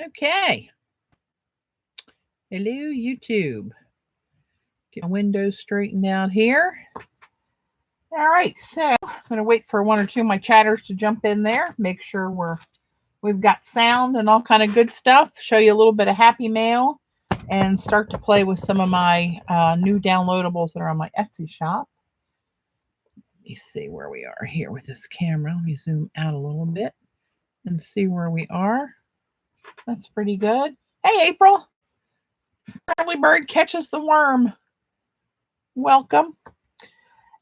Okay. Hello, YouTube. Get my windows straightened out here. All right, so I'm going to wait for one or two of my chatters to jump in there. Make sure we've got sound and all kind of good stuff. Show you a little bit of happy mail and start to play with some of my new downloadables that are on my Etsy shop. Let me see where we are here with this camera. Let me zoom out a little bit and see where we are. That's pretty good. Hey, April. Early bird catches the worm. Welcome.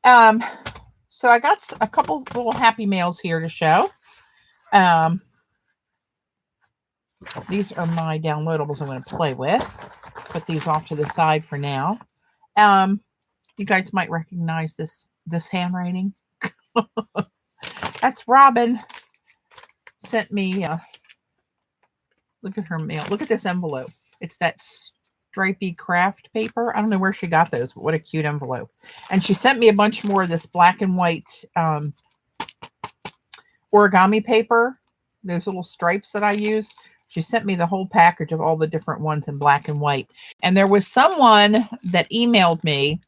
So I got a couple little happy mails here to show. These are my downloadables I'm going to play with. Put these off to the side for now. You guys might recognize this handwriting. That's Robin. Sent me. Look at her mail. Look at this envelope. It's that stripy craft paper. I don't know where she got those, but what a cute envelope. And she sent me a bunch more of this black and white origami paper, those little stripes that I use. She sent me the whole package of all the different ones in black and white. And there was someone that emailed me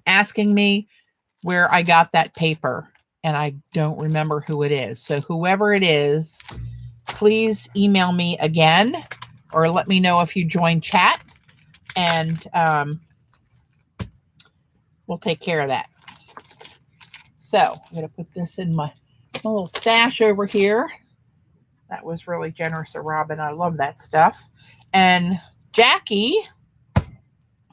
asking me where I got that paper, and I don't remember who it is. So whoever it is, please email me again or let me know if you join chat, and we'll take care of that. So I'm going to put this in my little stash over here. That was really generous of Robin. I love that stuff. And Jackie,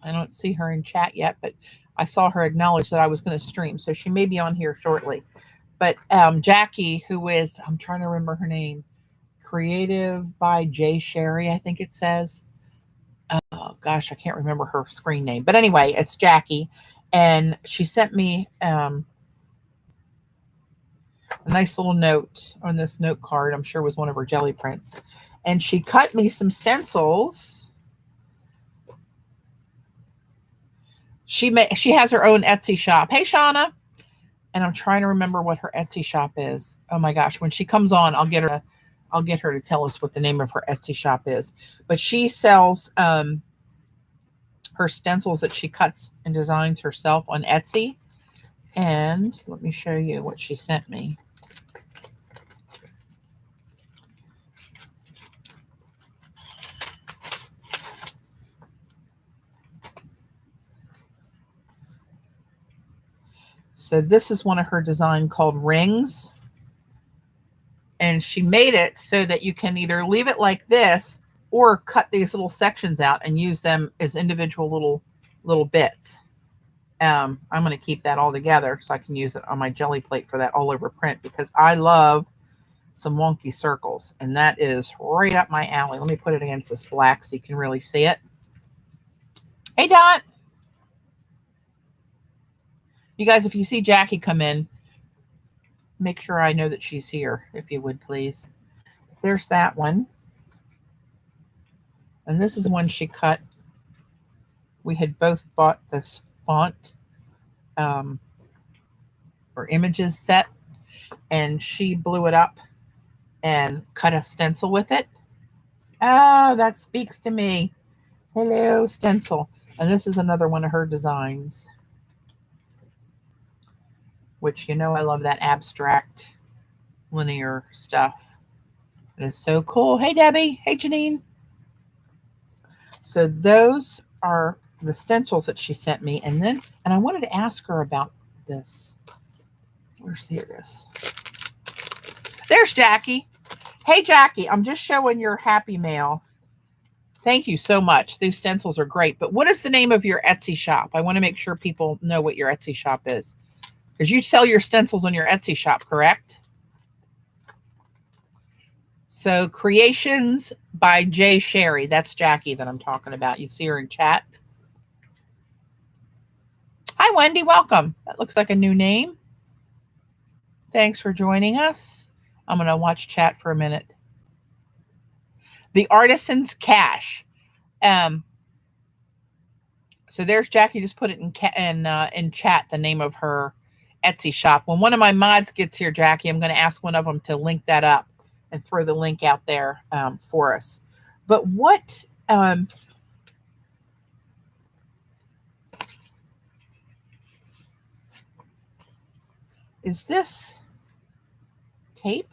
I don't see her in chat yet, but I saw her acknowledge that I was going to stream, so she may be on here shortly. But Jackie, who is, I'm trying to remember her name, Creative by J. Sherry, I think it says. Oh, gosh, I can't remember her screen name. But anyway, it's Jackie. And she sent me a nice little note on this note card. I'm sure it was one of her jelly prints. And she cut me some stencils. She has her own Etsy shop. Hey, Shauna. And I'm trying to remember what her Etsy shop is. Oh my gosh, when she comes on, I'll get her to tell us what the name of her Etsy shop is. But she sells her stencils that she cuts and designs herself on Etsy. And let me show you what she sent me. So this is one of her designs called Rings. And she made it so that you can either leave it like this or cut these little sections out and use them as individual little bits. I'm going to keep that all together so I can use it on my jelly plate for that all over print, because I love some wonky circles, and that is right up my alley. Let me put it against this black so you can really see it. Hey, Dot. You guys, if you see Jackie come in, make sure I know that she's here, if you would, please. There's that one. And this is one she cut. We had both bought this font or images set, and she blew it up and cut a stencil with it. Oh, that speaks to me. Hello, stencil. And this is another one of her designs, which, you know, I love that abstract linear stuff. It is so cool. Hey, Debbie. Hey, Janine. So those are the stencils that she sent me. And I wanted to ask her about this. Here it is. There's Jackie. Hey, Jackie, I'm just showing your happy mail. Thank you so much. These stencils are great. But what is the name of your Etsy shop? I want to make sure people know what your Etsy shop is, because you sell your stencils on your Etsy shop, correct? So Creations by J. Sherry. That's Jackie that I'm talking about. You see her in chat. Hi, Wendy. Welcome. That looks like a new name. Thanks for joining us. I'm going to watch chat for a minute. The Artisan's Cash. So there's Jackie. Just put it in chat, the name of her Etsy shop. When one of my mods gets here, Jackie, I'm going to ask one of them to link that up and throw the link out there for us. But what is this tape?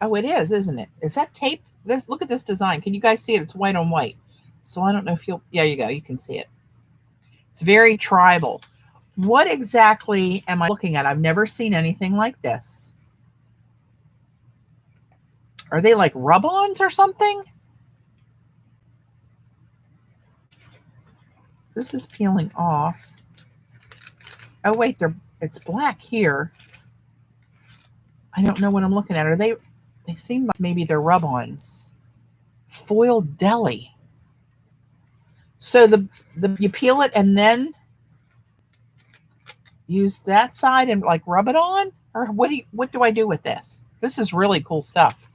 Oh, it is, isn't it? Is that tape? Look at this design. Can you guys see it? It's white on white. So I don't know if you'll, yeah, you go. You can see it. It's very tribal. What exactly am I looking at? I've never seen anything like this. Are they like rub-ons or something? This is peeling off. Oh, wait, it's black here. I don't know what I'm looking at. Are they seem like maybe they're rub-ons. Foil deli. So you peel it and then use that side and like rub it on? Or what do I do with this? This is really cool stuff.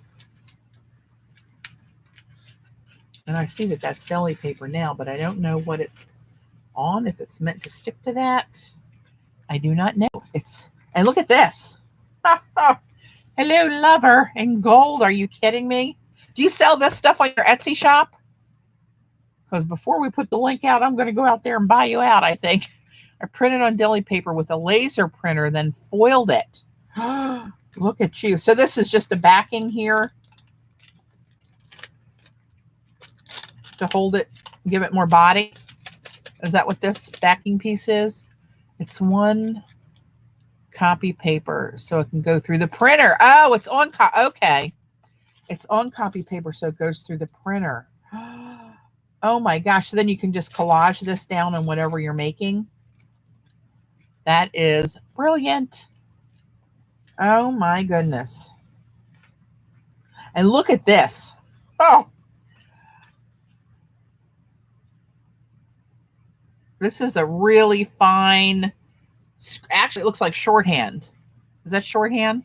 And I see that that's deli paper now, but I don't know what it's on, if it's meant to stick to that. I do not know. And look at this. Hello, lover in gold. Are you kidding me? Do you sell this stuff on your Etsy shop? Because before we put the link out, I'm going to go out there and buy you out, I think. I printed on deli paper with a laser printer, then foiled it. Look at you. So this is just a backing here to hold it, give it more body. Is that what this backing piece is? It's one copy paper, so it can go through the printer. Oh, it's on, okay. It's on copy paper, so it goes through the printer. Oh my gosh, so then you can just collage this down on whatever you're making. That is brilliant. Oh my goodness. And look at this. Oh. This is a really fine, actually it looks like shorthand. Is that shorthand?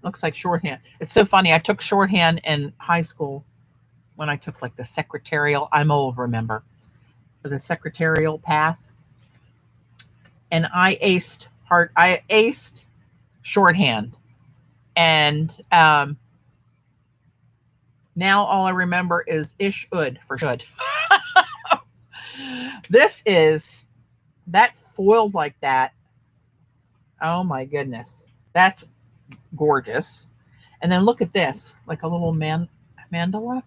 Looks like shorthand. It's so funny. I took shorthand in high school when I took like the secretarial, I'm old, remember, the secretarial path. And I aced shorthand. And now all I remember is ish-ud for should. This is, that foiled like that. Oh my goodness. That's gorgeous. And then look at this, like a little mandala,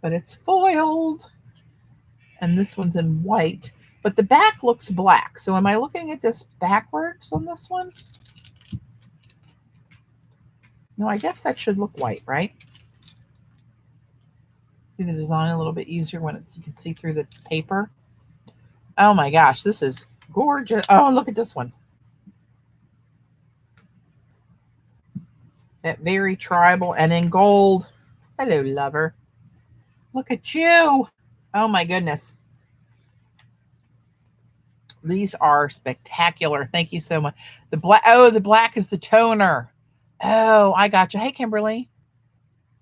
but it's foiled. And this one's in white, but the back looks black. So am I looking at this backwards on this one? No, I guess that should look white, right? See the design a little bit easier when you can see through the paper. Oh my gosh, this is gorgeous. Oh, look at this one. That very tribal and in gold. Hello, lover. Look at you. Oh my goodness. These are spectacular. Thank you so much. The black, oh, the black is the toner. Oh, I got you. Hey, Kimberly.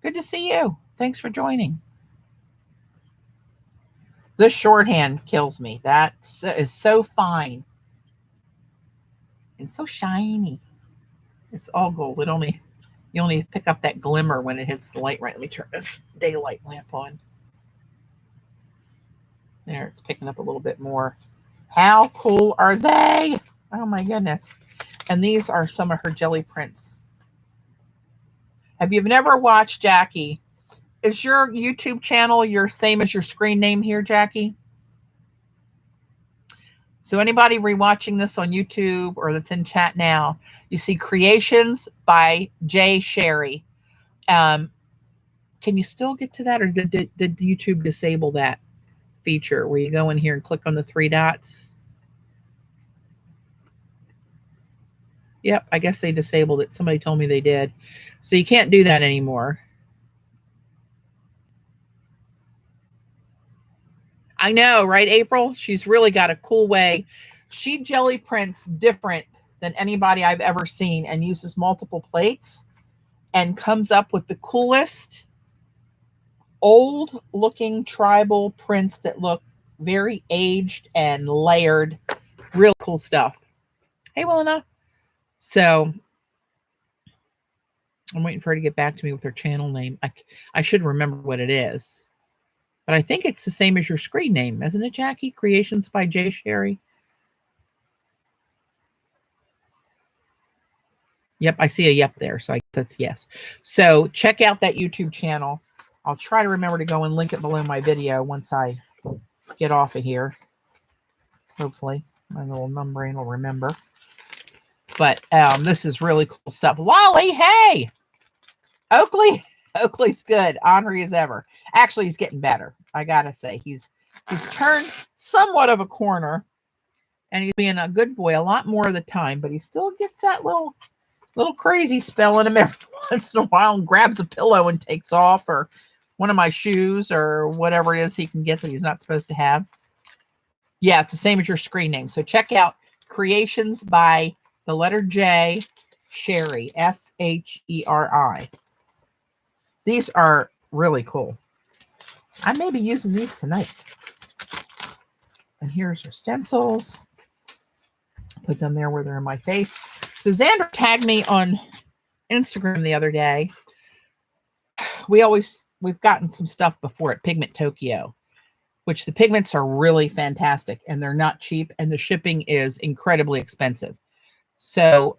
Good to see you. Thanks for joining. This shorthand kills me. That is so fine and so shiny. It's all gold. You only pick up that glimmer when it hits the light. Right, let me turn this daylight lamp on. There, it's picking up a little bit more. How cool are they? Oh my goodness. And these are some of her jelly prints. Have you never watched Jackie? Is your YouTube channel your same as your screen name here, Jackie? So anybody rewatching this on YouTube or that's in chat now, you see Creations by Jay Sherry. Can you still get to that, or did YouTube disable that feature where you go in here and click on the 3 dots? Yep, I guess they disabled it. Somebody told me they did. So you can't do that anymore. I know, right, April? She's really got a cool way. She jelly prints different than anybody I've ever seen and uses multiple plates and comes up with the coolest old looking tribal prints that look very aged and layered. Real cool stuff. Hey, Wilena. So I'm waiting for her to get back to me with her channel name. I should remember what it is. But I think it's the same as your screen name, isn't it, Jackie? Creations by J. Sherry. Yep, I see a yep there, so that's yes. So check out that YouTube channel. I'll try to remember to go and link it below my video once I get off of here. Hopefully, my little numbrain will remember. But this is really cool stuff. Lolly, hey! Oakley's good. Ornery as ever. Actually, he's getting better. I gotta say, he's turned somewhat of a corner, and he's being a good boy a lot more of the time. But he still gets that little crazy spell in him every once in a while, and grabs a pillow and takes off, or one of my shoes, or whatever it is he can get that he's not supposed to have. Yeah, it's the same as your screen name. So check out Creations by the letter J, Sherry, S-H-E-R-I. These are really cool. I may be using these tonight. And here's her stencils. Put them there where they're in my face. So Xander tagged me on Instagram the other day. We've gotten some stuff before at Pigment Tokyo, which the pigments are really fantastic, and they're not cheap, and the shipping is incredibly expensive. So,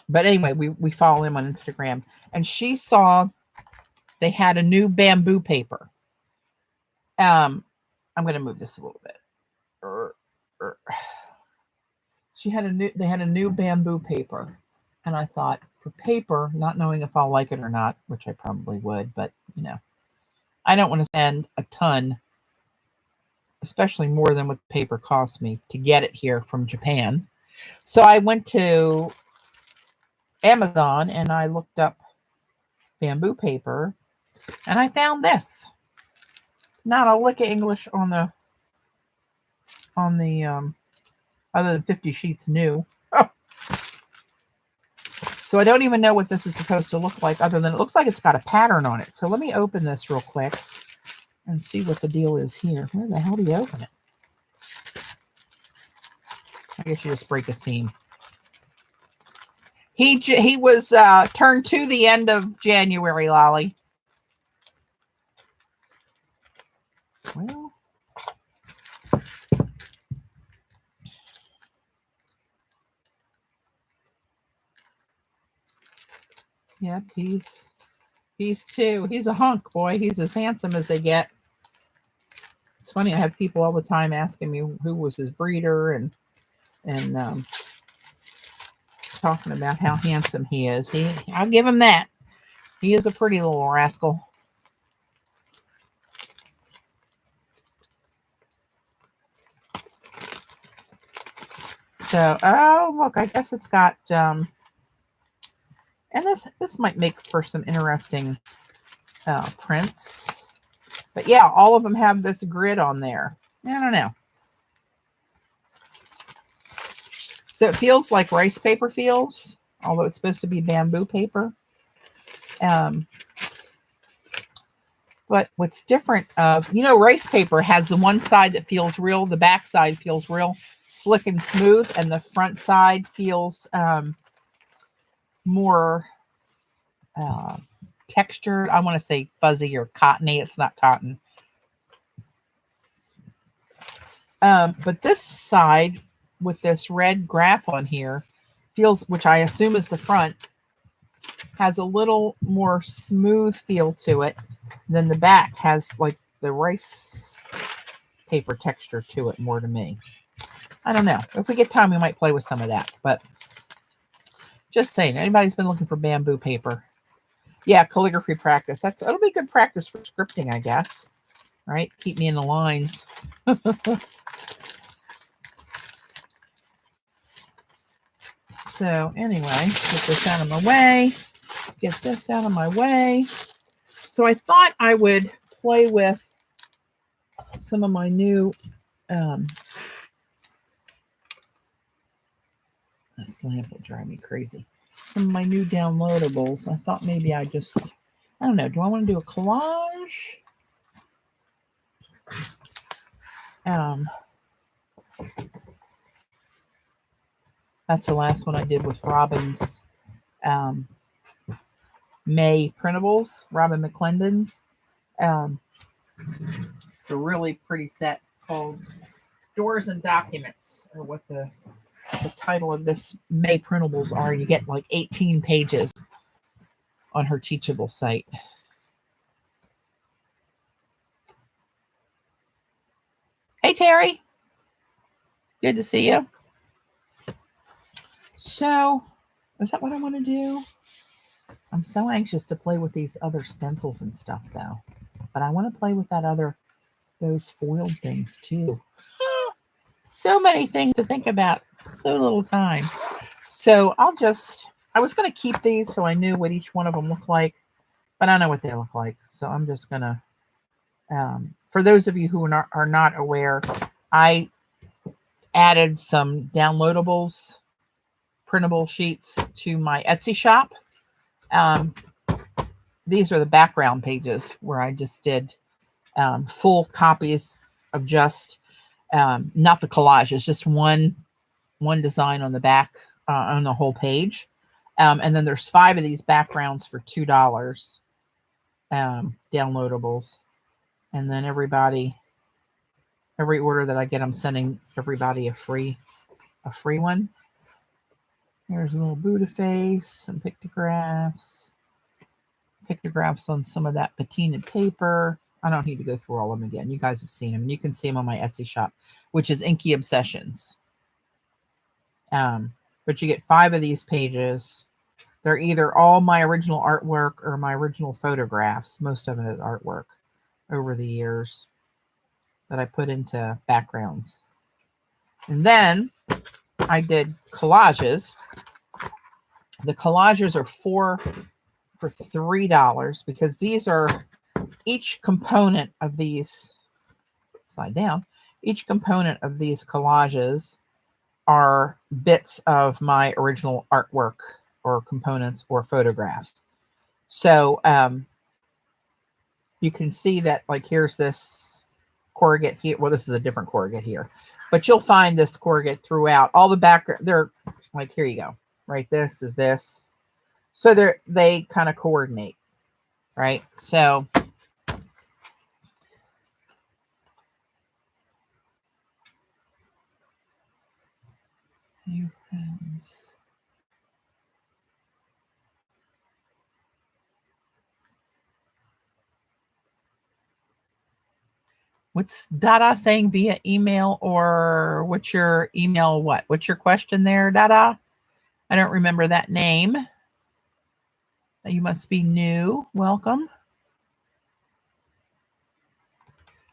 but anyway, we follow him on Instagram, and she saw they had a new bamboo paper. I'm going to move this a little bit. They had a new bamboo paper, and I thought, for paper, not knowing if I'll like it or not, which I probably would, but you know, I don't want to spend a ton, especially more than what paper cost me to get it here from Japan. So I went to Amazon and I looked up bamboo paper, and I found this. Not a lick of English on the other than 50 sheets new. Oh. So I don't even know what this is supposed to look like, other than it looks like it's got a pattern on it. So let me open this real quick and see what the deal is here. Where the hell do you open it? I guess you just break a seam. He was turned to the end of January, Lolly. Well, yep, he's two. He's a hunk, boy. He's as handsome as they get. It's funny, I have people all the time asking me who was his breeder, and talking about how handsome he is. I'll give him that. He is a pretty little rascal. So, oh look, I guess it's got and this might make for some interesting prints. But yeah, all of them have this grid on there. I don't know. So it feels like rice paper feels, although it's supposed to be bamboo paper. But what's different, rice paper has the one side that feels real, the back side feels real slick and smooth, and the front side feels more textured. I want to say fuzzy or cottony. It's not cotton. But this side with this red graph on here feels, which I assume is the front, has a little more smooth feel to it than the back has, like the rice paper texture to it more to me. I don't know. If we get time, we might play with some of that. But just saying, anybody's been looking for bamboo paper. Yeah, calligraphy practice. It'll be good practice for scripting, I guess. Right? Keep me in the lines. So anyway, get this out of my way. Get this out of my way. So I thought I would play with some of my new this lamp will drive me crazy. Some of my new downloadables. I thought maybe I don't know. Do I want to do a collage? That's the last one I did with Robin's May printables, Robin McClendon's. It's a really pretty set called Doors and Documents, or what the title of this May printables are. You get like 18 pages on her Teachable site. Hey, Terry. Good to see you. So, is that what I want to do? I'm so anxious to play with these other stencils and stuff, though. But I want to play with those foiled things, too. So many things to think about. So little time. So I was going to keep these so I knew what each one of them looked like. But I know what they look like. So I'm just going to, for those of you who are not aware, I added some downloadables, printable sheets to my Etsy shop. These are the background pages where I just did full copies of just not the collages, just one design on the back on the whole page. And then there's 5 of these backgrounds for $2 downloadables. And then every order that I get, I'm sending everybody a free one. There's a little Buddha face, some pictographs on some of that patinaed paper. I don't need to go through all of them again. You guys have seen them. You can see them on my Etsy shop, which is Inky Obsessions. But you get 5 of these pages. They're either all my original artwork or my original photographs. Most of it is artwork over the years that I put into backgrounds. And then I did collages. The collages are for $3 because these are each component of these upside down. Each component of these collages are bits of my original artwork or components or photographs. So you can see that, like, here's this corrugate here. Well, this is a different corrugate here, but you'll find this corrugate throughout all the background. They're like, here you go, right? This is this. So they kind of coordinate, right? So new friends. What's Dada saying via email, or what's your email? What's your question there, Dada? I don't remember that name. You must be new. Welcome.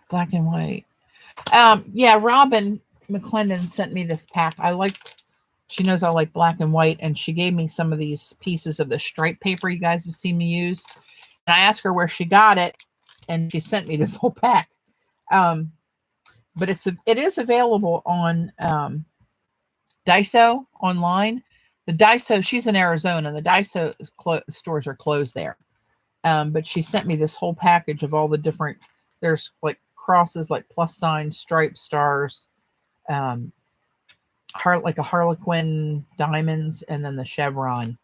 Black and white. Yeah, Robin McClendon sent me this pack. She knows I like black and white, and she gave me some of these pieces of the stripe paper you guys have seen me use. And I asked her where she got it, and she sent me this whole pack. But it is available on Dyso online. The Dyso, she's in Arizona, and the Dyso stores are closed there. But she sent me this whole package of all the different, there's like crosses, like plus signs, stripes, stars, like a Harlequin diamonds, and then the chevron.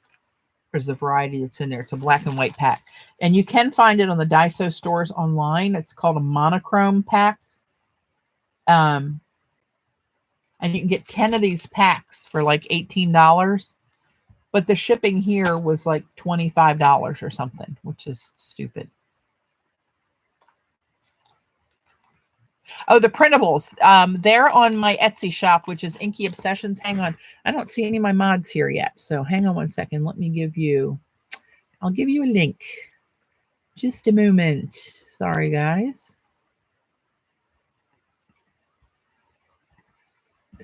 There's a variety that's in there. It's a black and white pack. And you can find it on the Dyso stores online. It's called a monochrome pack. And you can get 10 of these packs for like $18. But the shipping here was like $25 or something, which is stupid. Oh, the printables. They're on my Etsy shop, which is Inky Obsessions. Hang on. I don't see any of my mods here yet. So hang on one second. I'll give you a link. Just a moment. Sorry, guys.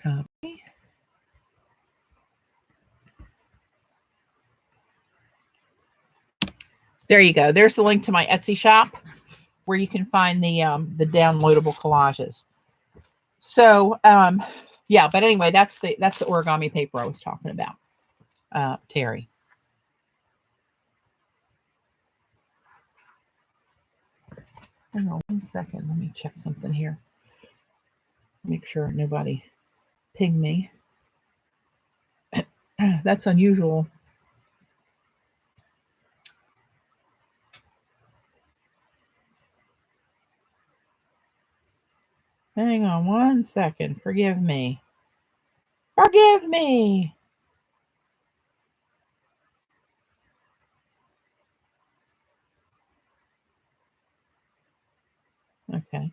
Copy. There you go. There's the link to my Etsy shop where you can find the downloadable collages. So yeah, but anyway, that's the origami paper I was talking about, Terry. Hang on one second. Let me check something here. Make sure nobody pinged me. That's unusual. Hang on one second. Forgive me. Forgive me. Okay.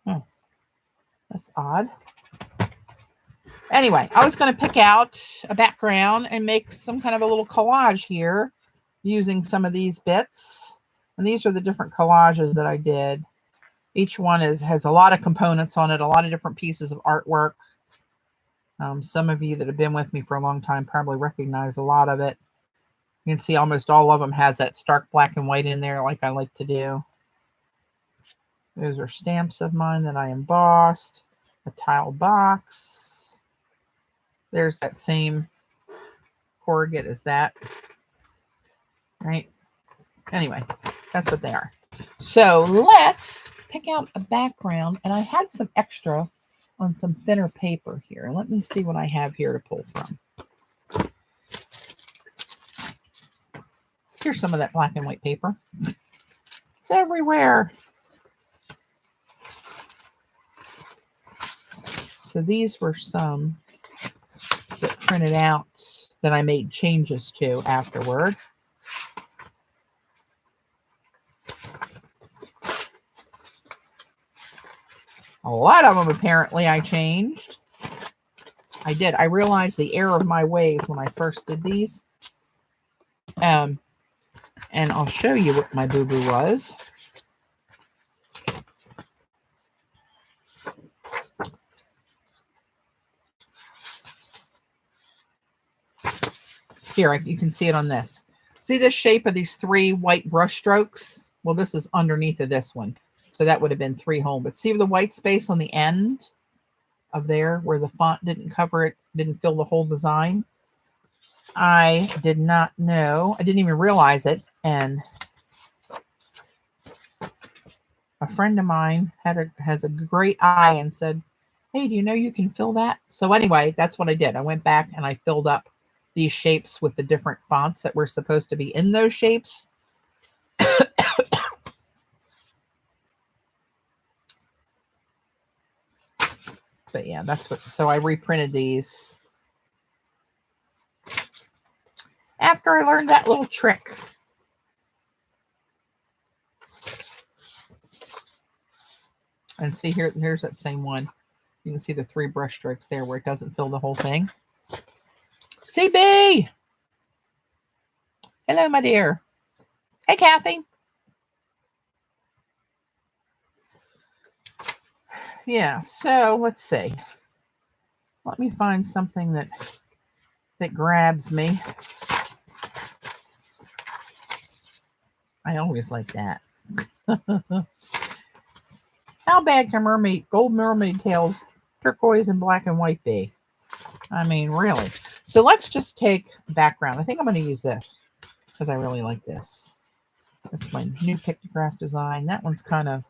Oh, that's odd. Anyway, I was going to pick out a background and make some kind of a little collage here using some of these bits. And these are the different collages that I did. Each one has a lot of components on it, a lot of different pieces of artwork. Some of you that have been with me for a long time probably recognize a lot of it. You can see almost all of them has that stark black and white in there like I like to do. Those are stamps of mine that I embossed. A tile box. There's that same Corgan as that. Right? Anyway, that's what they are. So let's pick out a background. And I had some extra on some thinner paper here. Let me see what I have here to pull from. Here's some of that black and white paper. It's everywhere. So these were some that printed out that I made changes to afterward. A lot of them apparently I changed. I did. I realized the error of my ways when I first did these. And I'll show you what my boo-boo was. Here, you can see it on this. See the shape of these 3 white brush strokes? Well, this is underneath of this one. So that would have been 3 home. But see the white space on the end of there where the font didn't cover it, didn't fill the whole design? I did not know. I didn't even realize it. And a friend of mine has a great eye and said, hey, do you know you can fill that? So anyway, that's what I did. I went back and I filled up these shapes with the different fonts that were supposed to be in those shapes. But yeah, that's what, so I reprinted these after I learned that little trick. And see here, here's that same one. You can see the 3 brush strokes there where it doesn't fill the whole thing. CB! Hello, my dear. Hey, Kathy. Yeah, so let's see. Let me find something that grabs me. I always like that. How bad can gold mermaid tails, turquoise and black and white be? I mean, really. So let's just take background. I think I'm going to use this because I really like this. That's my new pictograph design. That one's kind of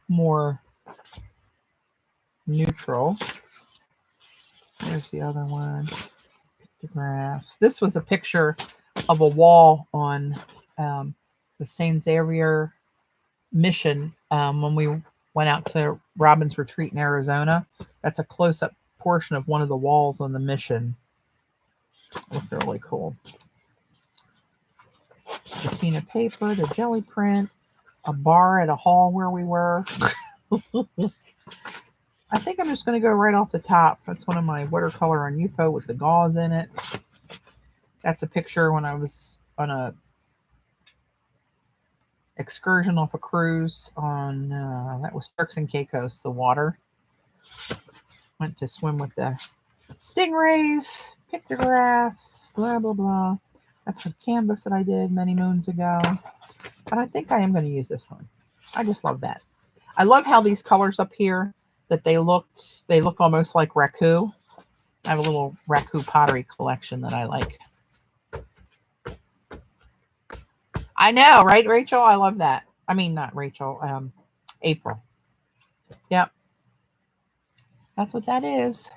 more neutral. There's the other one. Pictographs. This was a picture of a wall on the St. Xavier mission when we went out to Robin's Retreat in Arizona. That's a close-up portion of one of the walls on the mission. Looked really cool. Patina paper, the jelly print, a bar at a hall where we were. I think I'm just going to go right off the top. That's one of my watercolor on Yupo with the gauze in it. That's a picture when I was on a excursion off a cruise on, that was Turks and Caicos, the water. Went to swim with the stingrays, pictographs, blah, blah, blah. That's a canvas that I did many moons ago. But I think I am going to use this one. I just love that. I love how these colors up here, that they look almost like raku. I have a little raku pottery collection that I like. I know, right, Rachel? I love that. I mean, not Rachel, April. Yep. That's what that is.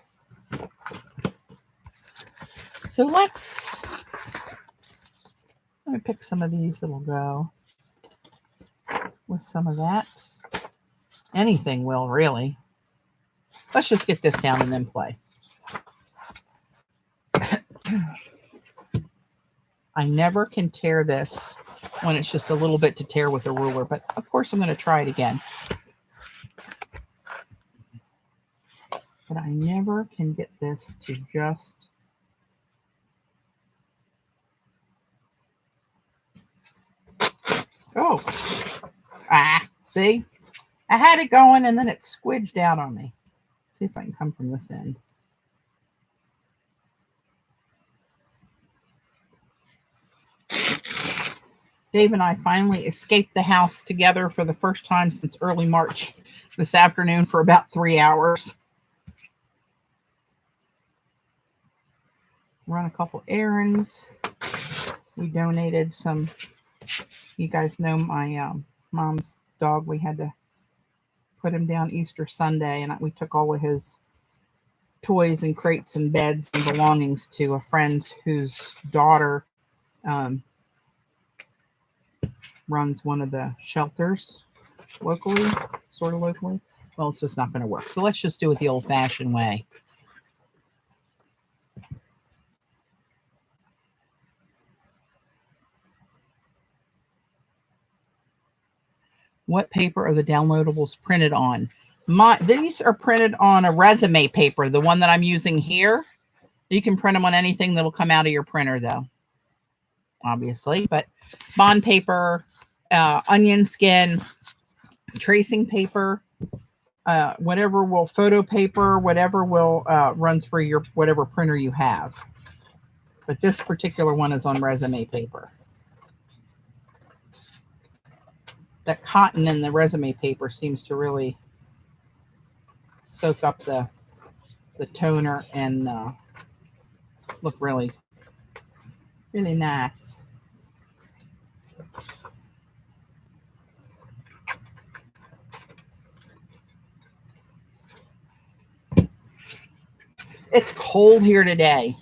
So let me pick some of these that'll go with some of that. Anything will, really. Let's just get this down and then play. I never can tear this when it's just a little bit to tear with a ruler, but of course I'm going to try it again. But I never can get this to just... Oh, see? I had it going and then it squidged out on me. Let's see if I can come from this end. Dave and I finally escaped the house together for the first time since early March this afternoon for about 3 hours. Run a couple errands. We donated some, you guys know my mom's dog. We had to put him down Easter Sunday, and we took all of his toys and crates and beds and belongings to a friend whose daughter runs one of the shelters locally, sort of locally. Well, it's just not going to work. So let's just do it the old-fashioned way. What paper are the downloadables printed on? These are printed on a resume paper, the one that I'm using here. You can print them on anything that'll come out of your printer, though, obviously. But bond paper, onion skin, tracing paper, whatever will, photo paper, whatever will run through your whatever printer you have. But this particular one is on resume paper. That cotton in the resume paper seems to really soak up the toner and look really, really nice. It's cold here today.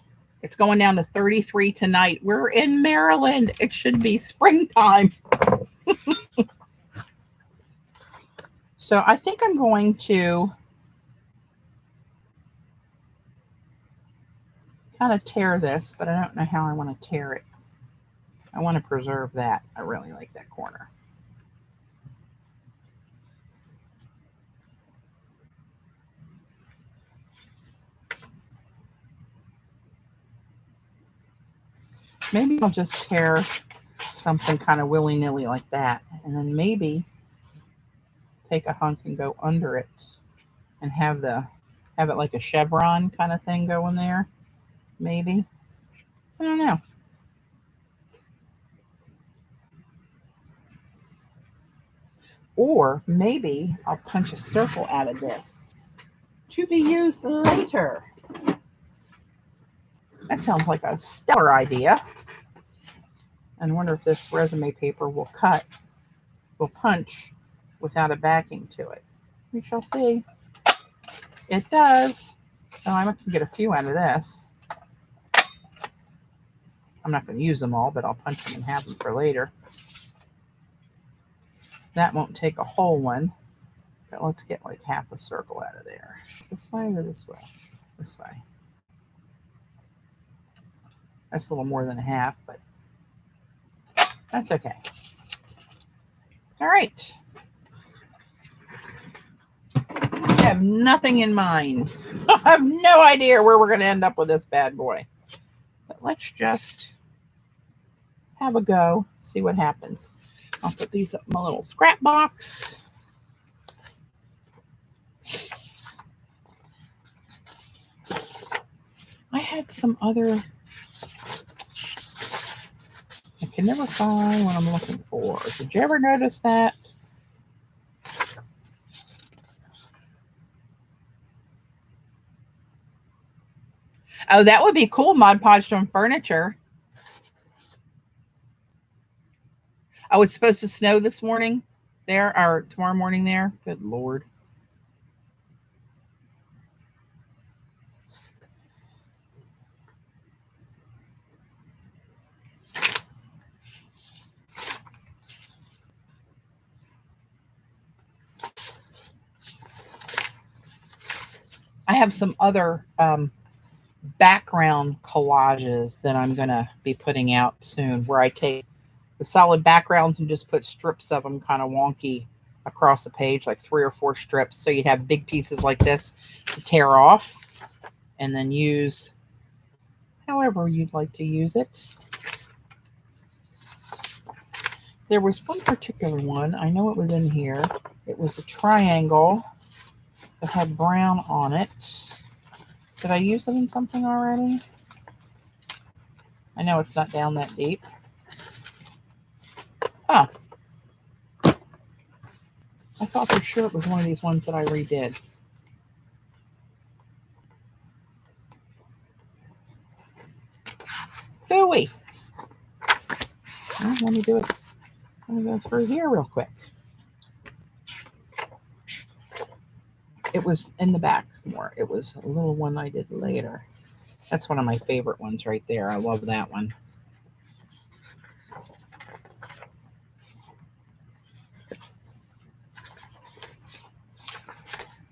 It's going down to 33 tonight. We're in Maryland. It should be springtime. So I think I'm going to kind of tear this, but I don't know how I want to tear it. I want to preserve that. I really like that corner. Maybe I'll just tear something kind of willy-nilly like that, and then maybe take a hunk and go under it and have it like a chevron kind of thing going there. Maybe. I don't know. Or maybe I'll punch a circle out of this to be used later. That sounds like a stellar idea. And I wonder if this resume paper will punch without a backing to it. We shall see. It does. So I'm going to get a few out of this. I'm not going to use them all, but I'll punch them and have them for later. That won't take a whole one, but let's get like half a circle out of there. This way or this way? This way. That's a little more than a half, but that's okay. All right. I have nothing in mind. I have no idea where we're going to end up with this bad boy. But let's just have a go, see what happens. I'll put these up in my little scrap box. I had some other... I can never find what I'm looking for. Did you ever notice that? Oh, that would be cool, Mod Podge on furniture. Oh, it's supposed to snow this morning there, or tomorrow morning there? Good Lord. I have some other background collages that I'm going to be putting out soon, where I take the solid backgrounds and just put strips of them kind of wonky across the page, like 3 or 4 strips. So you'd have big pieces like this to tear off and then use however you'd like to use it. There was one particular one, I know it was in here. It was a triangle that had brown on it. Did I use it in something already? I know it's not down that deep. Oh. I thought for sure it was one of these ones that I redid. Phooey. Well, let me do it. Let me go through here real quick. It was in the back more. It was a little one I did later. That's one of my favorite ones right there. I love that one.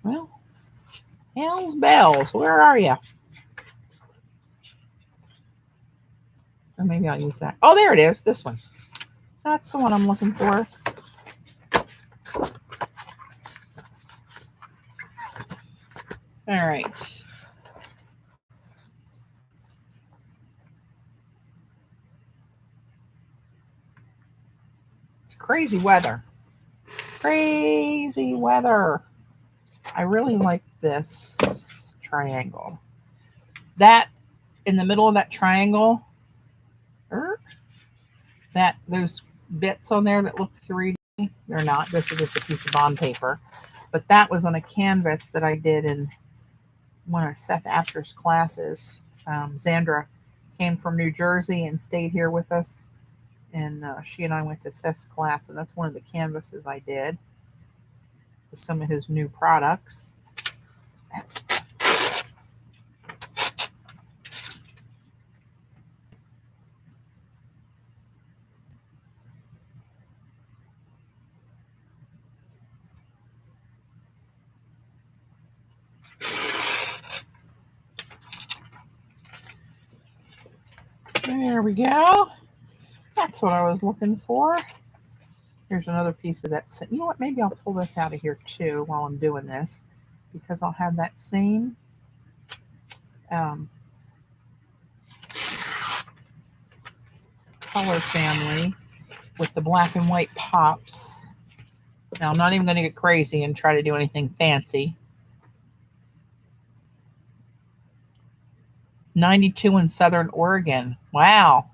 Well, hell's bells, where are you? Or maybe I'll use that. Oh, there it is, this one. That's the one I'm looking for. All right. It's crazy weather. Crazy weather. I really like this triangle. That in the middle of that triangle, those bits on there that look 3D, they're not. This is just a piece of bond paper. But that was on a canvas that I did in one of Seth Apter's classes. Zandra came from New Jersey and stayed here with us. And she and I went to Seth's class, and that's one of the canvases I did with some of his new products. There we go. That's what I was looking for. Here's another piece of that. You know what? Maybe I'll pull this out of here too while I'm doing this, because I'll have that same color family with the black and white pops. Now, I'm not even going to get crazy and try to do anything fancy. 92 in Southern Oregon. Wow.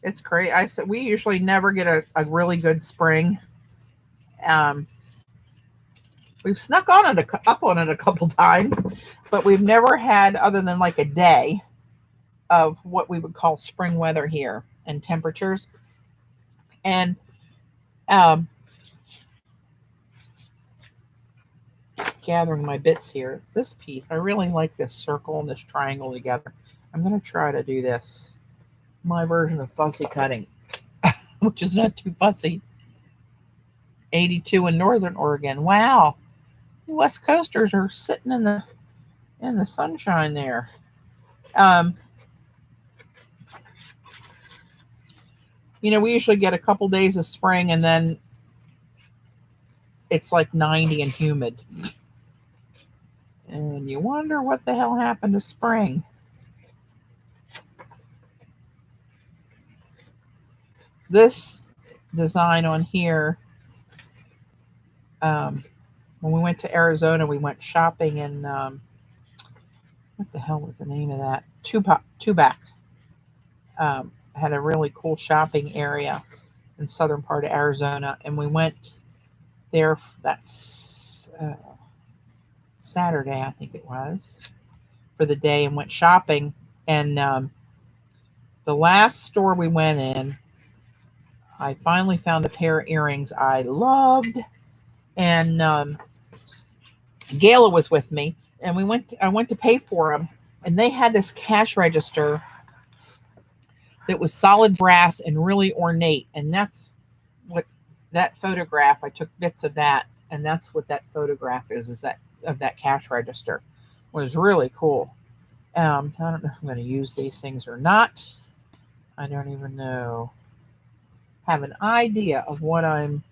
It's great. I said we usually never get a really good spring. We've snuck on it up on it a couple times, but we've never had, other than like a day, of what we would call spring weather here and temperatures. And gathering my bits here. This piece, I really like this circle and this triangle together. I'm going to try to do this, my version of fussy cutting, which is not too fussy. 82 in Northern Oregon. Wow. The West Coasters are sitting in the sunshine there. You know, we usually get a couple days of spring and then it's like 90 and humid. And you wonder what the hell happened to spring. This design on here, when we went to Arizona, we went shopping in, what the hell was the name of that? Tubac. Had a really cool shopping area in southern part of Arizona, and we went there. That's Saturday, I think it was, for the day, and went shopping. And the last store we went in, I finally found a pair of earrings I loved, and Gayla was with me, And I went to pay for them, and they had this cash register that was solid brass and really ornate. And that's what that photograph, I took bits of that, and that's what that photograph is that of that cash register. It was really cool. I don't know if I'm going to use these things or not. I don't even know. Have an idea of what I'm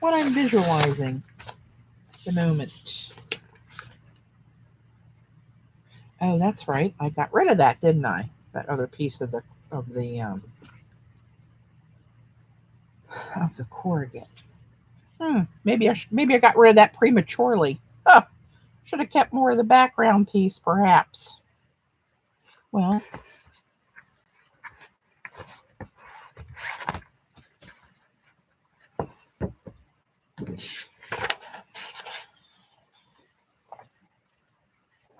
visualizing at the moment. Oh, that's right. I got rid of that, didn't I? That other piece of the Corgan. Maybe I got rid of that prematurely. Oh, should have kept more of the background piece, perhaps. Well,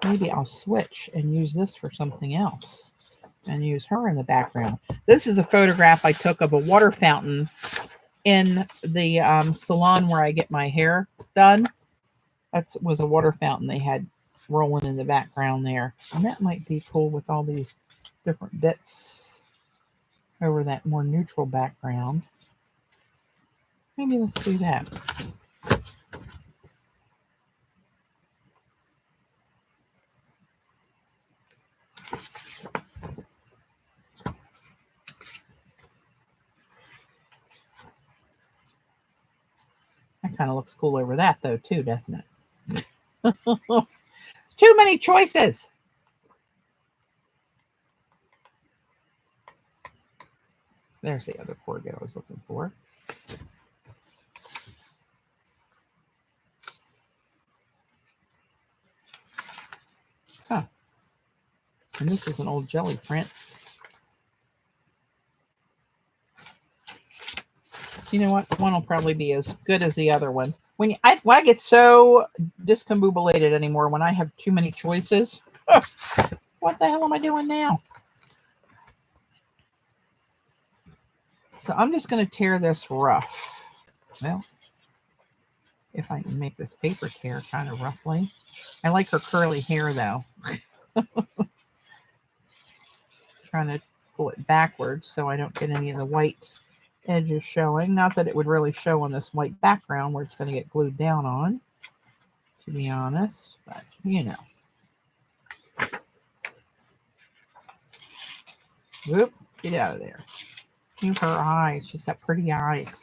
maybe I'll switch and use this for something else and use her in the background. This is a photograph I took of a water fountain in the salon where I get my hair done. That was a water fountain they had rolling in the background there. And that might be cool with all these different bits over that more neutral background. Maybe let's do that. That kind of looks cool over that, though, too, doesn't it? Too many choices. There's the other Corgan I was looking for. Huh. And this is an old jelly print. You know what? One will probably be as good as the other one. When I get so discombobulated anymore when I have too many choices. What the hell am I doing now? So I'm just going to tear this rough. Well, if I can make this paper tear kind of roughly. I like her curly hair, though. Trying to pull it backwards so I don't get any of the white edges showing. Not that it would really show on this white background where it's going to get glued down on, to be honest, but you know. Whoop, get out of there. Look at her eyes. She's got pretty eyes.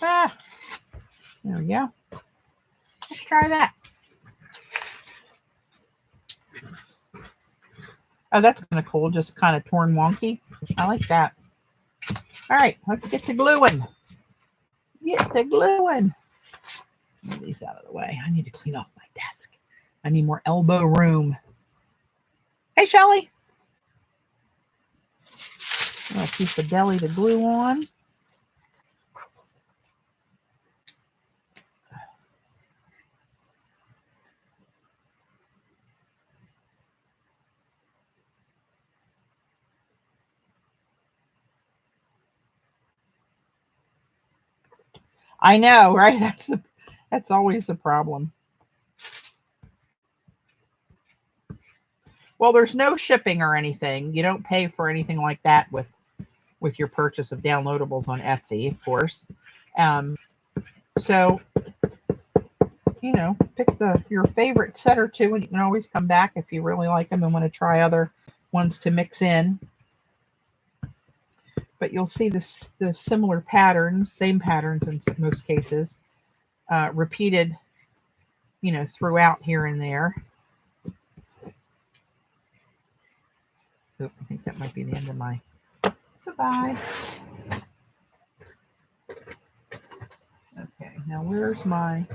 Ah, there we go. Let's try that. Oh, that's kind of cool. Just kind of torn wonky. I like that. All right, let's get to gluing. Get to gluing. Move these out of the way. I need to clean off my desk. I need more elbow room. Hey, Shelly. A piece of deli to glue on. I know, right? That's always the problem. Well, there's no shipping or anything. You don't pay for anything like that with your purchase of downloadables on Etsy, of course. So, you know, pick your favorite set or two, and you can always come back if you really like them and want to try other ones to mix in. But you'll see the similar patterns, same patterns in most cases, repeated, you know, throughout here and there. Oop, I think that might be the end of my goodbye. Okay, now where's my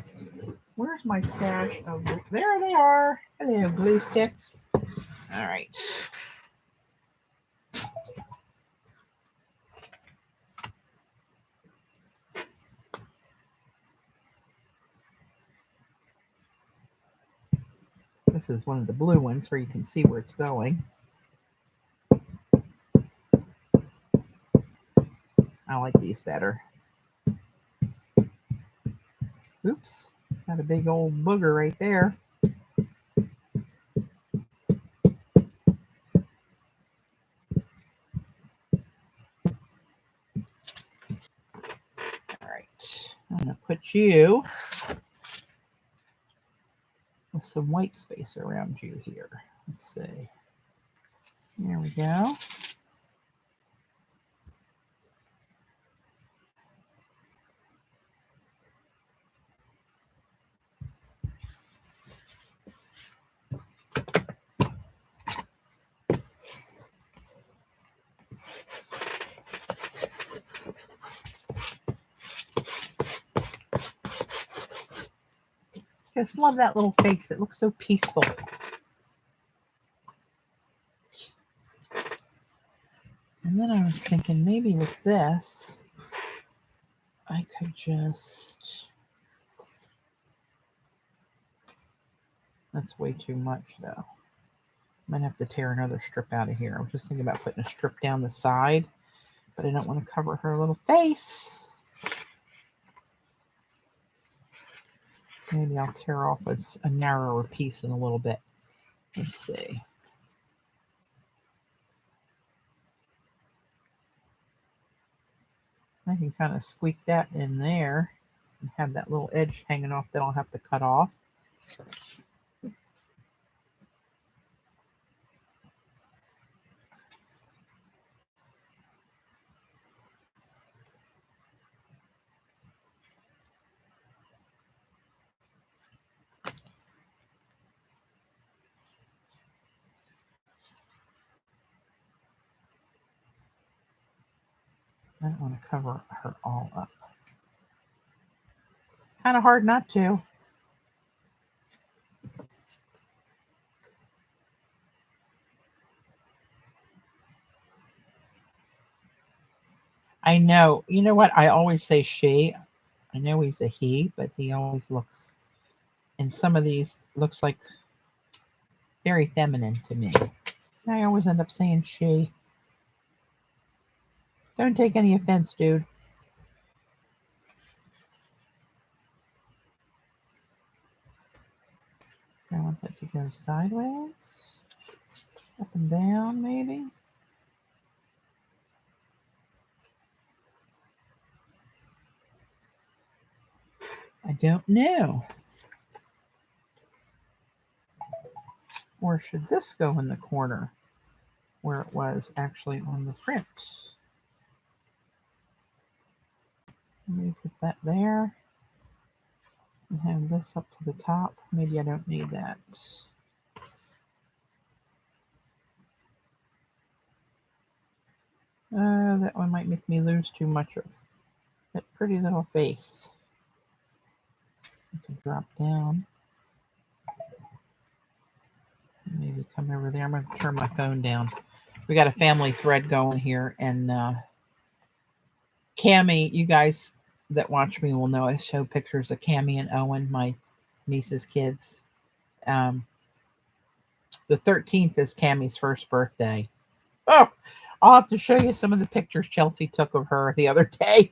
stash of, there they are. Hello, glue sticks. All right. This is one of the blue ones where you can see where it's going. I like these better. Oops, got a big old booger right there. All right, I'm going to put you with some white space around you here. Let's see. There we go. Just love that little face. It looks so peaceful. And then I was thinking maybe with this, I could just... That's way too much though. Might have to tear another strip out of here. I was just thinking about putting a strip down the side, but I don't want to cover her little face. Maybe I'll tear off a narrower piece in a little bit. Let's see. I can kind of squeak that in there and have that little edge hanging off that I'll have to cut off. I don't want to cover her all up. It's kind of hard not to. I know. You know what? I always say she. I know he's a he, but he always looks, and some of these looks like very feminine to me. I always end up saying she. Don't take any offense, dude. I want that to go sideways, up and down, maybe. I don't know. Or should this go in the corner where it was actually on the print? Let me put that there and have this up to the top. Maybe I don't need that. That one might make me lose too much of that pretty little face. I can drop down. Maybe come over there. I'm going to turn my phone down. We got a family thread going here, and Cammie, you guys that watch me will know I show pictures of Cammie and Owen, my niece's kids. The 13th is Cammie's first birthday. Oh, I'll have to show you some of the pictures Chelsea took of her the other day.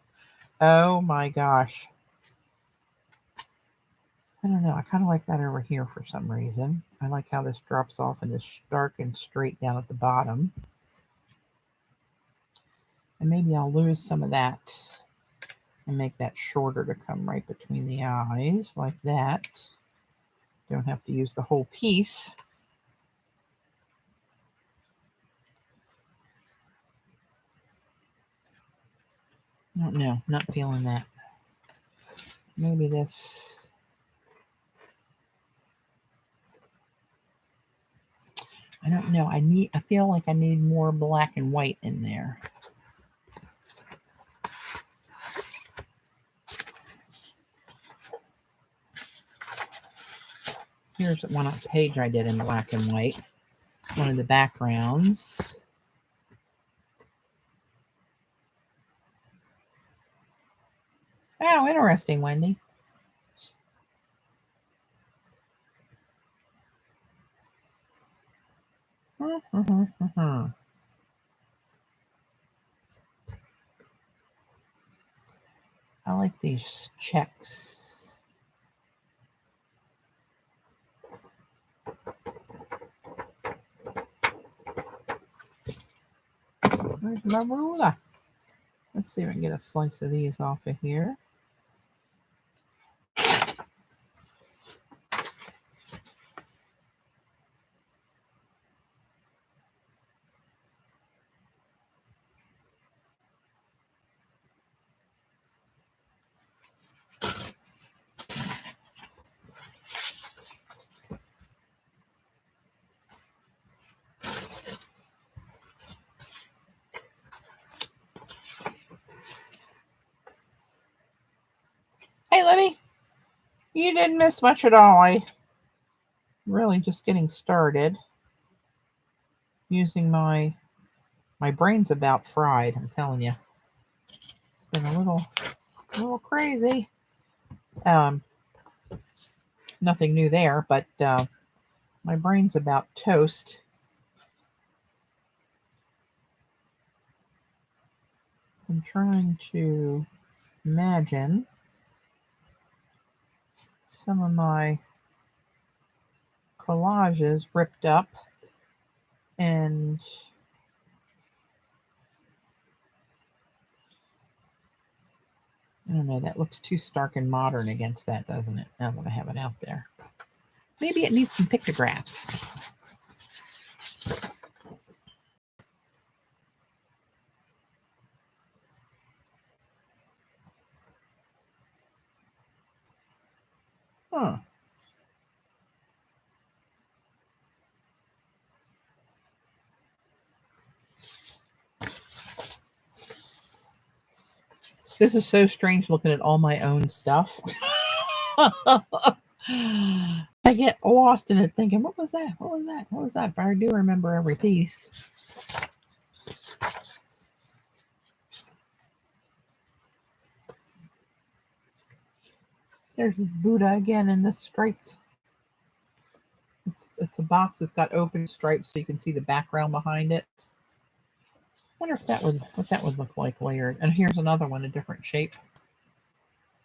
Oh my gosh. I don't know. I kind of like that over here for some reason. I like how this drops off and is dark and straight down at the bottom. And maybe I'll lose some of that and make that shorter to come right between the eyes like that. Don't have to use the whole piece. I don't know. Not feeling that. Maybe this. I don't know. I feel like I need more black and white in there. Here's one on page I did in black and white. One of the backgrounds. Oh, interesting, Wendy. I like these checks. Where's my ruler? Let's see if I can get a slice of these off of here. Hey, Libby, you didn't miss much at all. I'm really just getting started using my brain's about fried. I'm telling you, it's been a little crazy. Nothing new there, but my brain's about toast. I'm trying to imagine some of my collages ripped up and I don't know, that looks too stark and modern against that, doesn't it? Now that I have it out there. Maybe it needs some pictographs. Huh. This is so strange looking at all my own stuff. I get lost in it thinking, what was that? What was that? What was that? But I do remember every piece. There's Buddha again in this striped. It's a box that's got open stripes so you can see the background behind it. Wonder if what that would look like layered. And here's another one, a different shape